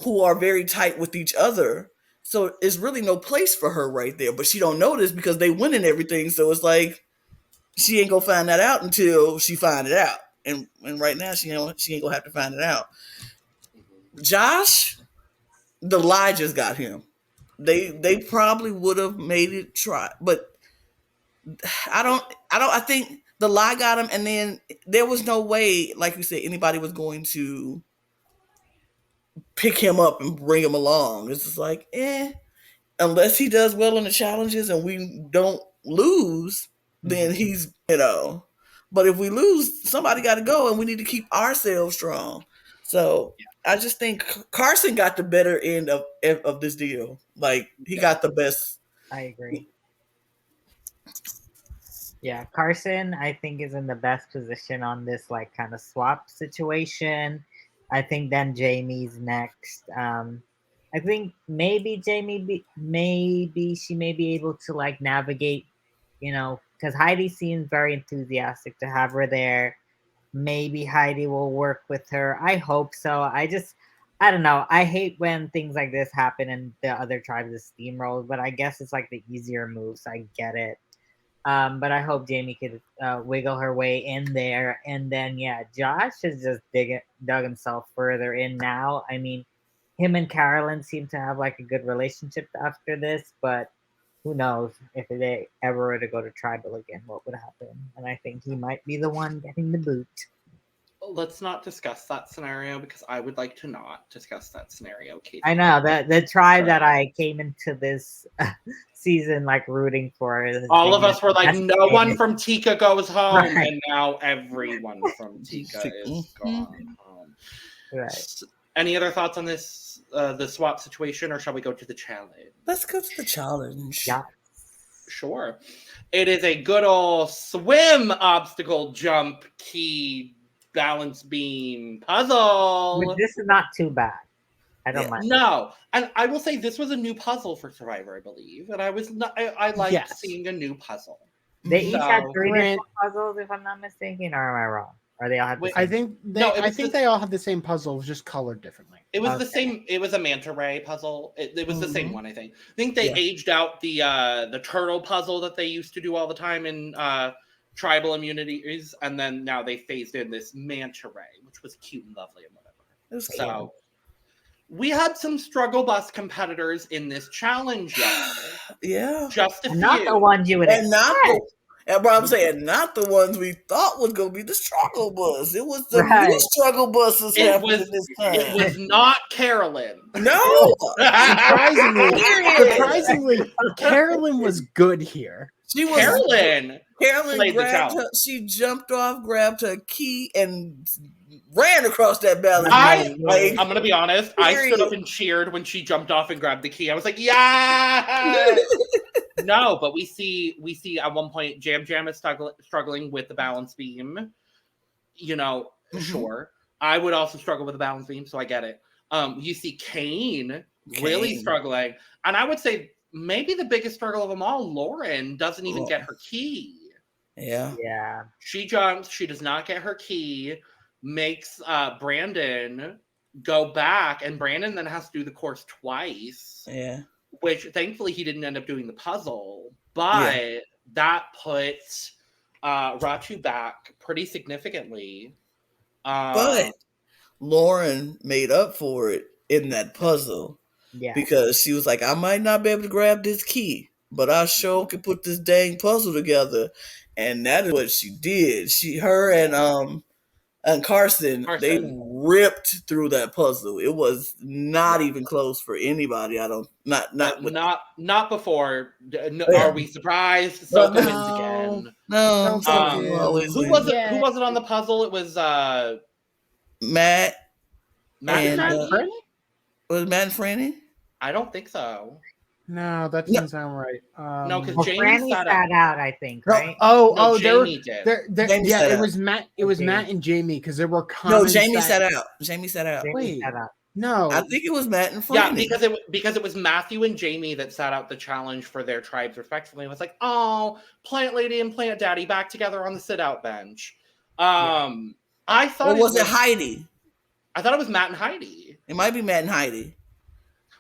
S4: who are very tight with each other. So it's really no place for her right there. But she don't know this because they win and everything. So it's like she ain't gonna find that out until she find it out. And right now she ain't gonna have to find it out. Josh, the lie just got him. They probably would have made it try, but I think the lie got him, and then there was no way, like you said, anybody was going to pick him up and bring him along. It's just like, unless he does well in the challenges and we don't lose, then he's, but if we lose, somebody got to go and we need to keep ourselves strong. So I just think Carson got the better end of this deal. Like, he got the best.
S3: I agree. Yeah, Carson, I think, is in the best position on this like kind of swap situation. I think then Jamie's next. I think maybe Jamie, maybe she may be able to like navigate, because Heidi seems very enthusiastic to have her there. Maybe Heidi will work with her. I hope so. I don't know. I hate when things like this happen and the other tribes is steamrolled, but I guess it's like the easier move, so I get it. But I hope Jamie could wiggle her way in there. And then, Josh has just dug himself further in now. I mean, him and Carolyn seem to have like a good relationship after this, but who knows if they ever were to go to tribal again, what would happen? And I think he might be the one getting the boot.
S1: Let's not discuss that scenario because I would like to not discuss that scenario, Katie.
S3: I know the tribe that I came into this season like rooting for.
S1: All of us were like, no one from Tika goes home, right. And now everyone from Tika is gone home.
S3: Right.
S1: Any other thoughts on this, the swap situation, or shall we go to the challenge?
S4: Let's go to the challenge.
S3: Yeah.
S1: Sure. It is a good old swim, obstacle, jump, key, balance beam puzzle.
S3: But this is not too bad. I don't mind.
S1: No, and I will say this was a new puzzle for Survivor, I believe, and I liked seeing a new puzzle.
S3: They each had 3 different puzzles, if I'm not mistaken, or am I wrong? Or they all had the same?
S2: I think they all had the same puzzle, just colored differently.
S1: It was the same. It was a manta ray puzzle. It was the same one, I think. I think they aged out the turtle puzzle that they used to do all the time in tribal immunities, and then now they phased in this manta ray, which was cute and lovely and whatever.
S4: It was
S1: cute. We had some struggle bus competitors in this challenge, y'all.
S4: Yeah.
S1: Just a few.
S3: Not the ones you would expect.
S4: And what I'm saying, not the ones we thought was going to be the struggle bus. It was the new struggle buses happening this time.
S1: It was not Carolyn.
S4: No.
S2: Surprisingly, Carolyn was good here.
S1: Carolyn
S4: grabbed her. She jumped off, grabbed her key, and ran across that balance.
S1: I'm going to be honest. I stood up and cheered when she jumped off and grabbed the key. I was like, yeah. No, but we see at one point Jam is struggling with the balance beam. Sure. I would also struggle with the balance beam, so I get it. You see Kane really struggling. And I would say maybe the biggest struggle of them all, Lauren, doesn't even get her key.
S4: Yeah.
S3: Yeah.
S1: She jumps. She does not get her key. Makes Brandon go back, and Brandon then has to do the course twice.
S4: Yeah.
S1: Which thankfully he didn't end up doing the puzzle, but that puts Ratu back pretty significantly.
S4: But Lauren made up for it in that puzzle.
S3: Yeah.
S4: Because she was like, I might not be able to grab this key, but I sure can put this dang puzzle together. And that is what she did. Her and Carson, they ripped through that puzzle. It was not even close for anybody.
S1: Not before. Are we surprised? Soka wins again.
S4: No.
S1: Who was it on the puzzle? It was
S4: Matt.
S2: And Franny?
S4: Was it Matt and Franny?
S1: I don't think so.
S2: No, that doesn't sound right.
S1: No, because Jamie
S3: sat out, I think, right?
S1: Jamie did.
S2: It was Matt. It was Matt and Jamie because there were comments.
S4: No, Jamie sat out. Jamie sat out.
S2: No,
S4: I think it was Matt and Franny.
S1: Yeah, because it was Matthew and Jamie that sat out the challenge for their tribes respectively. It was like, oh, Plant Lady and Plant Daddy back together on the sit-out bench. I thought.
S4: Or was it Heidi?
S1: I thought it was Matt and Heidi.
S4: It might be Matt and Heidi.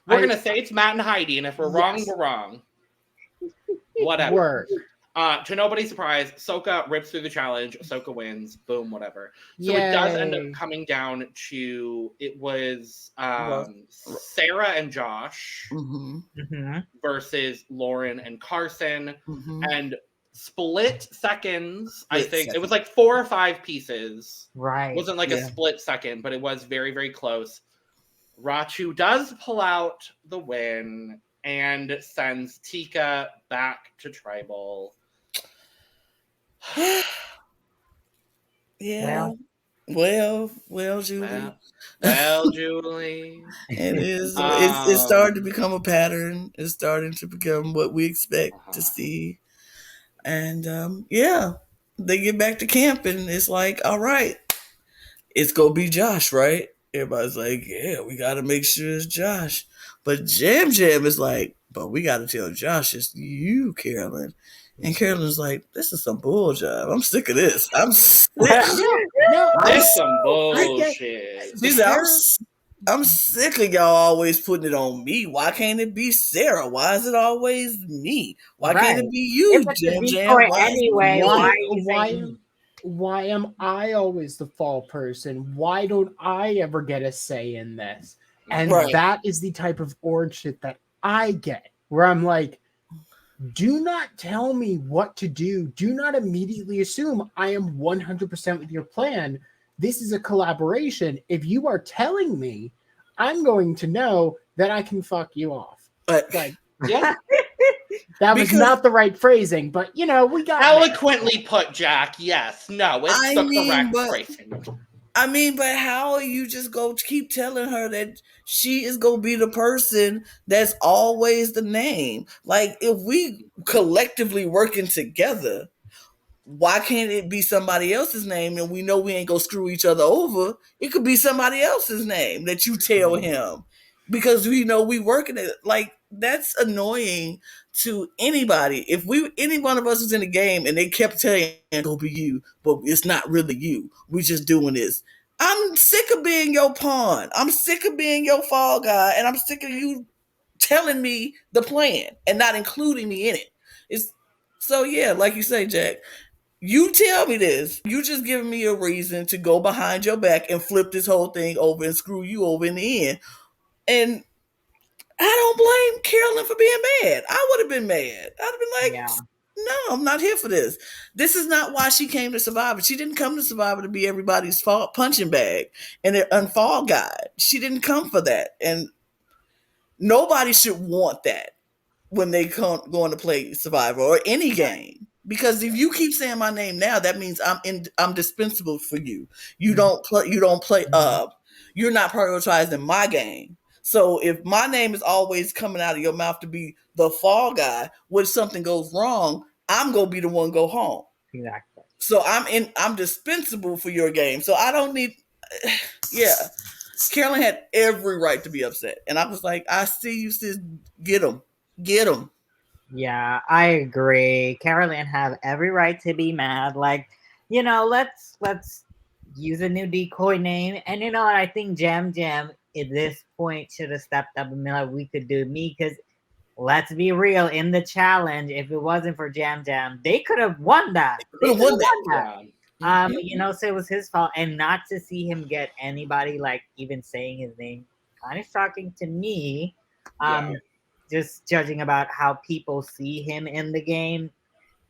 S1: We're going to say it's Matt and Heidi, and if we're wrong, we're wrong. Whatever. To nobody's surprise, Soka rips through the challenge. Soka wins. Boom, whatever. So it does end up coming down to, it was Sarah and Josh versus Lauren and Carson. And split seconds, I think. It was like 4 or 5 pieces.
S3: Right.
S1: It wasn't like a split second, but it was very, very close. Ratu does pull out the win and sends Tika back to tribal.
S4: Yeah. Well, Julie.
S1: Well, Julie.
S4: It is. It's starting to become a pattern. It's starting to become what we expect to see. And they get back to camp, and it's like, all right, it's gonna be Josh, right? Everybody's like, yeah, we got to make sure it's Josh. But Jam is like, but we got to tell Josh it's you, Carolyn. And Carolyn's like, this is some bull job. I'm sick of this. I'm sick.
S1: That's some bullshit.
S4: She's like, I'm sick of y'all always putting it on me. Why can't it be Sarah? Why is it always me? Why can't it be you, Jam?
S2: Why am I always the fall person? Why don't I ever get a say in this? And that is the type of orange shit that I get, where I'm like, do not tell me what to do. Do not immediately assume I am 100% with your plan. This is a collaboration. If you are telling me, I'm going to know that I can fuck you off. Like, that was not the right phrasing, but we got
S1: eloquently put, Jack. Yes, no, it's the correct phrasing.
S4: I mean, but how are you just go keep telling her that she is gonna be the person that's always the name? Like, if we collectively working together, why can't it be somebody else's name? And we know we ain't gonna screw each other over. It could be somebody else's name that you tell him, because we know we working it. Like, that's annoying to anybody. If any one of us was in the game and they kept telling it's gonna be you, but it's not really you, we just doing this. I'm sick of being your pawn. I'm sick of being your fall guy, and I'm sick of you telling me the plan and not including me in it. So like you say, Jack, you tell me this. You just giving me a reason to go behind your back and flip this whole thing over and screw you over in the end. And I don't blame Carolyn for being mad. I would have been mad. I'd have been like, no, I'm not here for this. This is not why she came to Survivor. She didn't come to Survivor to be everybody's punching bag and an unfall guide. She didn't come for that. And nobody should want that when they going to play Survivor or any game. Because if you keep saying my name now, that means I'm dispensable for you. You don't play. You're not prioritizing my game. So if my name is always coming out of your mouth to be the fall guy, when something goes wrong, I'm gonna be the one go home.
S3: Exactly.
S4: So I'm dispensable for your game. So I don't need. Carolyn had every right to be upset, and I was like, I see you, sis. Get him.
S3: Yeah, I agree. Carolyn have every right to be mad. Like, let's use a new decoy name. And you know what? I think Jam Jam at this point should have stepped up and been like, we could do me, because let's be real, in the challenge, if it wasn't for Jam Jam, they could have won that. They could have won that.
S1: Yeah.
S3: You know, so it was his fault. And not to see him get anybody like even saying his name, kind of shocking to me. Just judging about how people see him in the game.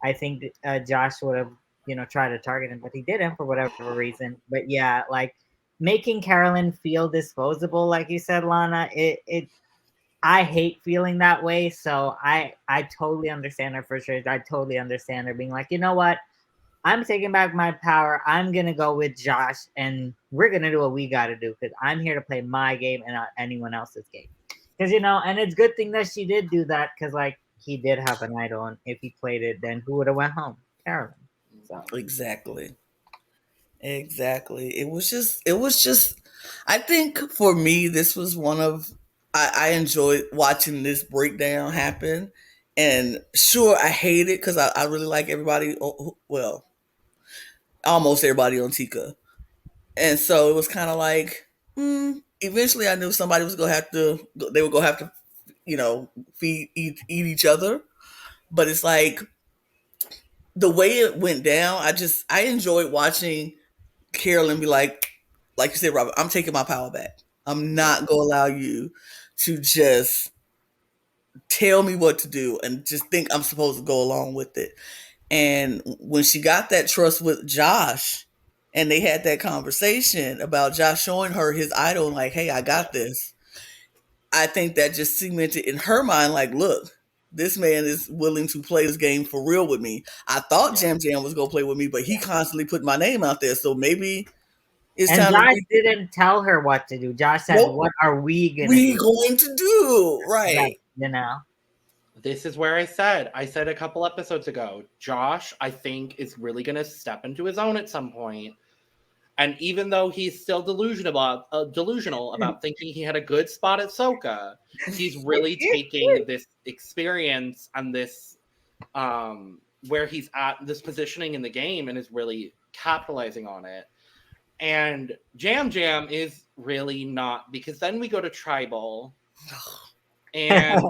S3: I think Josh would have, you know, tried to target him, but he didn't for whatever reason. But yeah, like making Carolyn feel disposable, like you said, Lana, I hate feeling that way. So I totally understand her frustration. I totally understand her being like, you know what? I'm taking back my power. I'm going to go with Josh, and we're going to do what we got to do, because I'm here to play my game and not anyone else's game. Because, you know, and it's a good thing that she did do that, because, like, he did have an idol, and if he played it, then who would have went home? Carolyn. So.
S4: Exactly. It was just, I think for me, this was one of, I enjoyed watching this breakdown happen. And sure, I hate it because I really like everybody. Well, almost everybody on Tika. And so it was kind of like, eventually I knew somebody was going to have to, they were going to have to, you know, eat each other. But it's like, the way it went down, I enjoyed watching Carolyn be like you said, Robyn, I'm taking my power back. I'm not going to allow you to just tell me what to do and just think I'm supposed to go along with it. And when she got that trust with Josh and they had that conversation about Josh showing her his idol, like, hey, I got this. I think that just cemented in her mind, like, look, this man is willing to play this game for real with me. I thought Jam Jam was going to play with me, but he constantly put my name out there. So maybe it's time.
S3: And Josh didn't tell her what to do. Josh said, nope. What are we going
S4: to do? Right.
S3: You know?
S1: This is where I said a couple episodes ago, Josh, I think, is really going to step into his own at some point. And even though he's still delusional about thinking he had a good spot at Soka, he's really taking this experience and this where he's at, this positioning in the game, and is really capitalizing on it. And Jam Jam is really not, because then we go to Tribal, and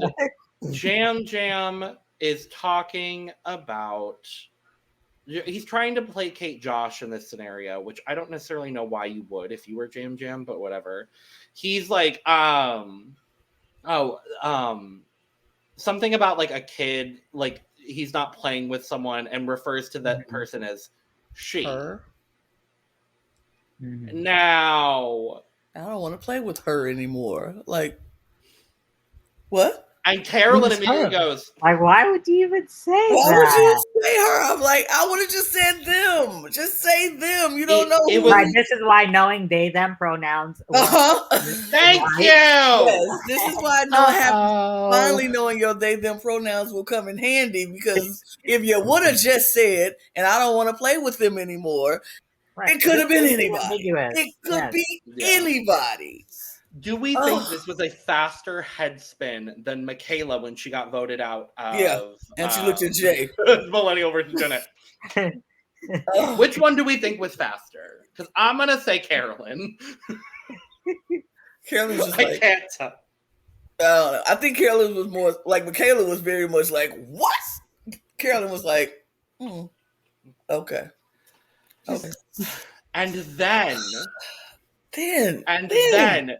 S1: Jam Jam is talking about, he's trying to placate Josh in this scenario, which I don't necessarily know why you would if you were Jam Jam, but whatever. He's like, something about like a kid, like he's not playing with someone, and refers to that person as she.
S4: Her?
S1: Now,
S4: I don't want to play with her anymore. Like, what?
S1: And Carolyn immediately goes,
S3: like, why would you even say that?
S4: Why would you say her? I'm like, I would have just said them. Just say them. You don't know.
S3: This is why knowing they, them pronouns.
S1: Thank you.
S4: Yes, this is why finally knowing your they, them pronouns will come in handy, because if you would have just said, and I don't want to play with them anymore, it could have been anybody. It could be anybody.
S1: Do we think this was a faster head spin than Michaela when she got voted out of...
S4: and she looked at Jay.
S1: Millennial versus Gen X. Which one do we think was faster? Because I'm going to say Carolyn.
S4: Carolyn was just
S1: I can't tell.
S4: I don't know. I think Carolyn was more... Like, Michaela was very much like, what? Carolyn was like, okay.
S1: And then...
S4: Then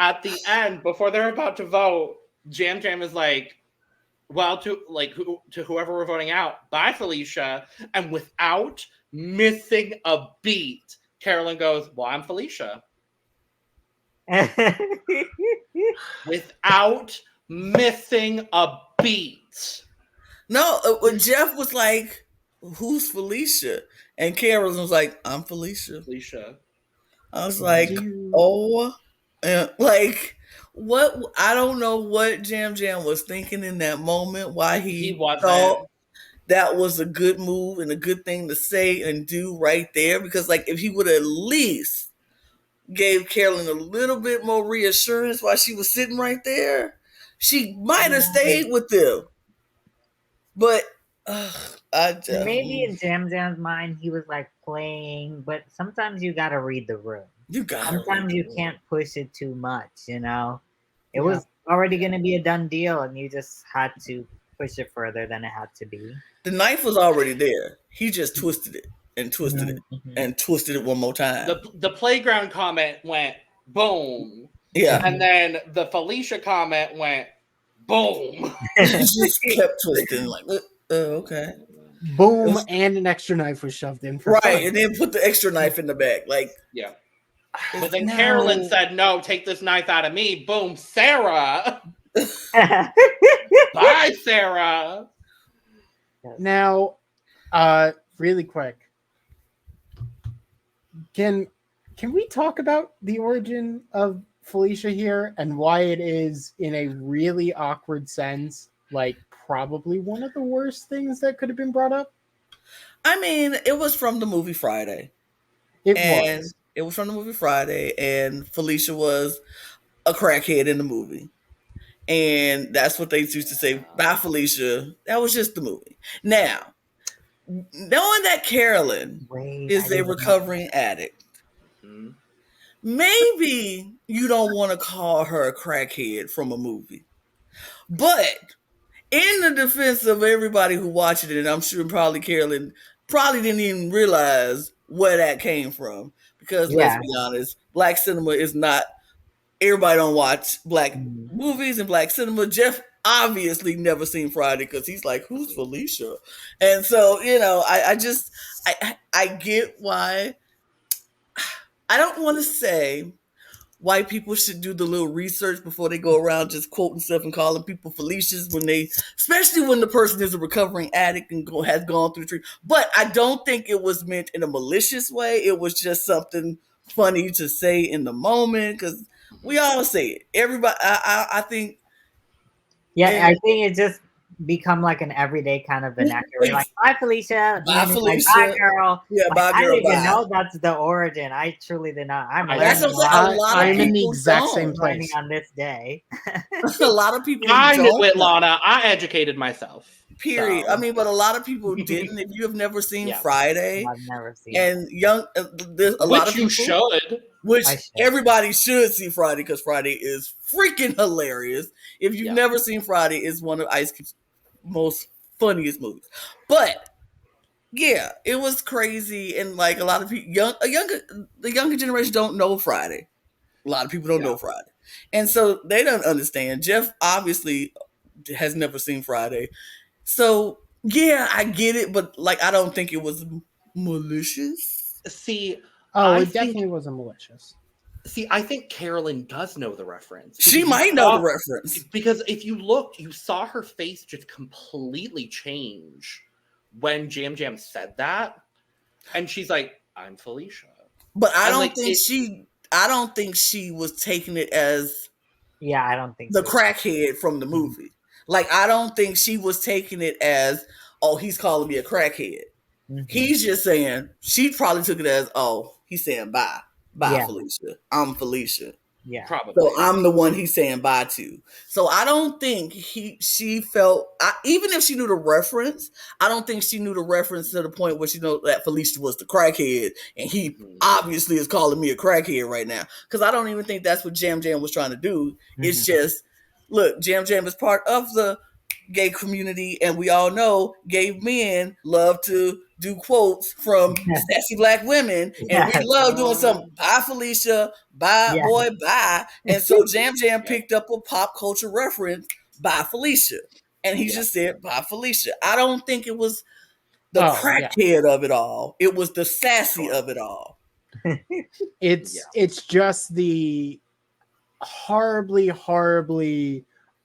S1: at the end, before they're about to vote, Jam Jam is like, well, to whoever we're voting out, bye, Felicia. And without missing a beat, Carolyn goes, well, I'm Felicia. Without missing a beat.
S4: No, Jeff was like, who's Felicia? And Carolyn was like, I'm Felicia. I was like, like, what? I don't know what Jam Jam was thinking in that moment, why he thought that was a good move and a good thing to say and do right there. Because, like, if he would at least gave Carolyn a little bit more reassurance while she was sitting right there, she might have stayed with them. But
S3: maybe in Jam Jam's mind, he was like playing, but sometimes you gotta read the room.
S4: You got
S3: Sometimes you can't push it too much, you know? It was already gonna be a done deal, and you just had to push it further than it had to be.
S4: The knife was already there. He just twisted it and twisted it
S3: Mhm.
S4: and twisted it one more time.
S1: The playground comment went boom.
S4: Yeah.
S1: And then the Felicia comment went boom.
S4: He just kept twisting like, okay.
S2: Boom, and an extra knife was shoved in. For
S4: Right,
S2: fun.
S4: and then put the extra knife in the back. Like,
S1: Yeah. But then
S2: No.
S1: Carolyn said, no, take this knife out of me. Boom, Sarah. Bye, Sarah.
S2: Now, really quick, can we talk about the origin of Felicia here and why it is, in a really awkward sense, like probably one of the worst things that could have been brought up?
S4: I mean, it was from the movie Friday. It was from the movie Friday, and Felicia was a crackhead in the movie. And that's what they used to say, bye, Felicia. That was just the movie. Now, knowing that Carolyn is a recovering addict, maybe you don't want to call her a crackhead from a movie. But in the defense of everybody who watched it, and I'm sure probably Carolyn probably didn't even realize where that came from. Because let's be honest, black cinema is not, everybody don't watch black movies and black cinema. Jeff obviously never seen Friday because he's like, who's Felicia? And so, you know, I get why. I don't want to say white people should do the little research before they go around just quoting stuff and calling people Felicias especially when the person is a recovering addict and has gone through treatment. But I don't think it was meant in a malicious way. It was just something funny to say in the moment because we all say it. Everybody, I think.
S3: Yeah, I think it just become like an everyday kind of vernacular. Like, bye, Felicia.
S4: Bye, Felicia.
S3: Like, bye, girl.
S4: Yeah,
S3: like,
S4: bye, girl.
S3: I didn't even
S4: bye.
S3: know that's the origin. I truly did not. I'm
S2: in the exact same place
S3: on this day.
S4: A lot of people.
S1: I knew it, Lana. I educated myself.
S4: Period.
S1: So.
S4: I mean, but a lot of people didn't. If you have never seen Friday,
S3: I've never seen
S4: and there's a lot of people,
S1: you should.
S4: Which everybody should see Friday because Friday is freaking hilarious. If you've never seen Friday, it's one of Ice Cube's most funniest movies. But yeah, it was crazy, and like a lot of people, the younger generation don't know Friday. A lot of people don't know Friday, and so they don't understand. Jeff obviously has never seen Friday. So, yeah, I get it, but like I don't think it was malicious.
S1: See,
S2: it definitely wasn't malicious.
S1: See, I think Carolyn does know the reference.
S4: She might know the reference.
S1: Because if you looked, you saw her face just completely change when Jam Jam said that. And she's like, I'm Felicia.
S4: But I don't think she was taking it as
S3: I don't think
S4: the crackhead from the movie. Like, I don't think she was taking it as, oh, he's calling me a crackhead. Mm-hmm. He's just saying, she probably took it as, oh, he's saying bye. Bye, Felicia. I'm Felicia.
S3: Yeah.
S1: Probably.
S4: So I'm the one he's saying bye to. So I don't think she felt, even if she knew the reference, I don't think she knew the reference to the point where she knows that Felicia was the crackhead and he obviously is calling me a crackhead right now. Because I don't even think that's what Jam Jam was trying to do. Mm-hmm. It's just, look, Jam Jam is part of the gay community, and we all know gay men love to do quotes from sassy black women, and we love doing something. Bye, Felicia. Bye, boy. Bye. And so Jam Jam picked up a pop culture reference, bye, Felicia, and he just said bye, Felicia. I don't think it was the crackhead of it all. It was the sassy of it all.
S2: It's just the horribly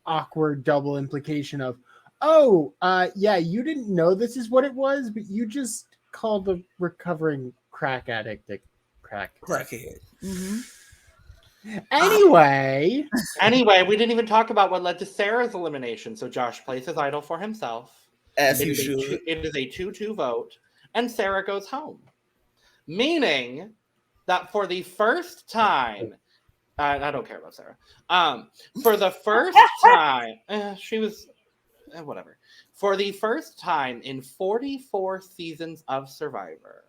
S2: awkward double implication of, you didn't know this is what it was, but you just called a recovering crack addict a
S4: crackhead. Mm-hmm.
S2: Anyway,
S1: we didn't even talk about what led to Sarah's elimination. So Josh plays his idol for himself.
S4: As he should.
S1: It is a 2-2 vote, and Sarah goes home. Meaning that for the first time, I don't care about Sarah. For the first time, she was whatever. For the first time in 44 seasons of Survivor,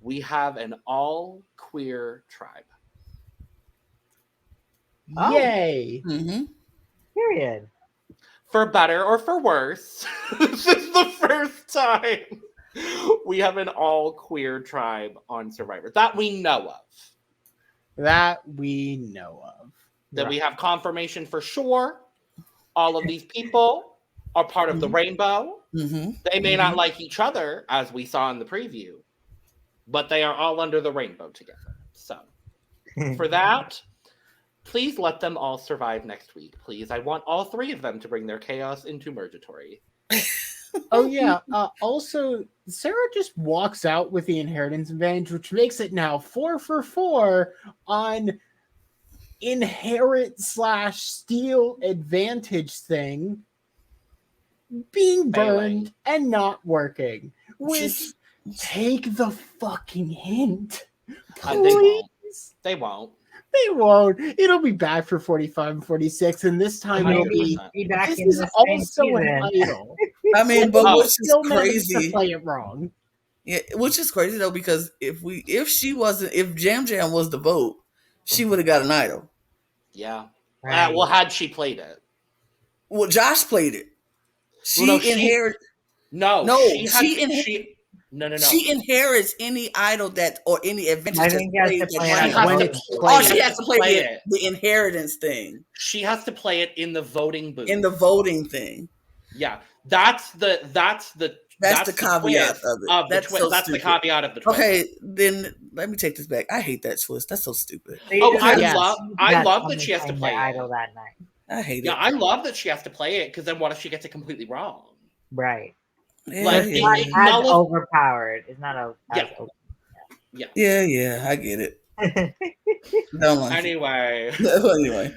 S1: we have an all-queer tribe.
S3: Oh.
S2: Yay!
S4: Mm-hmm.
S3: Period.
S1: For better or for worse, this is the first time we have an all-queer tribe on Survivor that we know of.
S2: That we know of.
S1: That we have confirmation for sure. All of these people are part of the rainbow.
S4: Mm-hmm.
S1: They may not like each other, as we saw in the preview, but they are all under the rainbow together. So, for that, please let them all survive next week, please. I want all three of them to bring their chaos into Murgatory.
S2: Oh yeah. Also, Sarah just walks out with the inheritance advantage, which makes it now 4 for 4 on inherit/steal advantage thing being burned and not working. Which take the fucking hint. Please.
S1: They won't.
S2: They won't. It'll be back for 45 and 46, and this time it'll be
S3: back
S2: this
S3: in
S2: is
S3: the same
S2: also an
S3: season.
S2: idol.
S4: I mean, but which is
S2: Still managed to
S4: crazy.
S2: play it wrong.
S4: Yeah, which is crazy though, because if Jam Jam was the vote, she would have got an idol.
S1: Yeah.
S3: Right.
S1: Well, had she played it.
S4: Well, Josh played it. She inherited.
S1: No, she
S4: inherits any idol that or any adventure
S3: I
S4: that's
S3: think you have to
S4: played.
S3: play
S2: when
S3: it.
S2: it's
S4: Oh,
S2: played.
S4: she has to play the inheritance thing.
S1: She has to play it in the voting booth.
S4: In the voting thing.
S1: Yeah. That's the
S4: caveat of it.
S1: That's the caveat of the twist.
S4: Okay, then let me take this back. I hate that twist. That's so stupid.
S1: I love that she has to play
S3: idol
S1: it.
S3: that night.
S4: I hate it.
S1: Yeah, I love that she has to play it, because then what if she gets it completely wrong?
S3: Right.
S4: Yeah,
S1: Like,
S4: yeah.
S3: It's not as overpowered. It's not as
S4: Yeah, I get it. Don't like
S1: Anyway,
S4: anyway,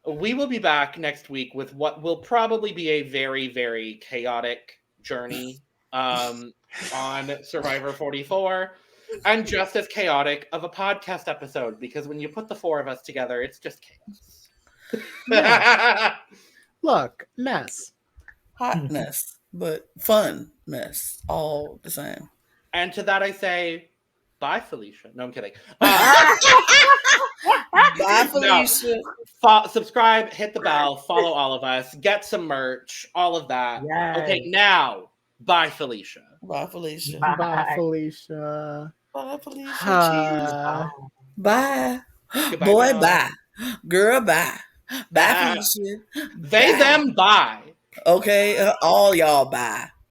S1: we will be back next week with what will probably be a very, very chaotic journey on Survivor 44, and just as chaotic of a podcast episode, because when you put the four of us together, it's just chaos.
S2: Look, mess.
S4: hot mess, but fun mess, all the same.
S1: And to that I say, bye, Felicia. No, I'm kidding.
S4: Bye, Felicia.
S1: Subscribe, hit the bell, follow all of us, get some merch, all of that.
S3: Yes.
S1: Okay, now, bye, Felicia.
S4: Bye, Felicia.
S2: Bye, Felicia.
S4: Bye, Felicia. Bye.
S1: Goodbye,
S4: Boy,
S1: girl.
S4: bye. Girl, bye. Bye,
S1: Bye.
S4: Felicia.
S1: They, them, bye.
S4: Okay, all y'all, bye.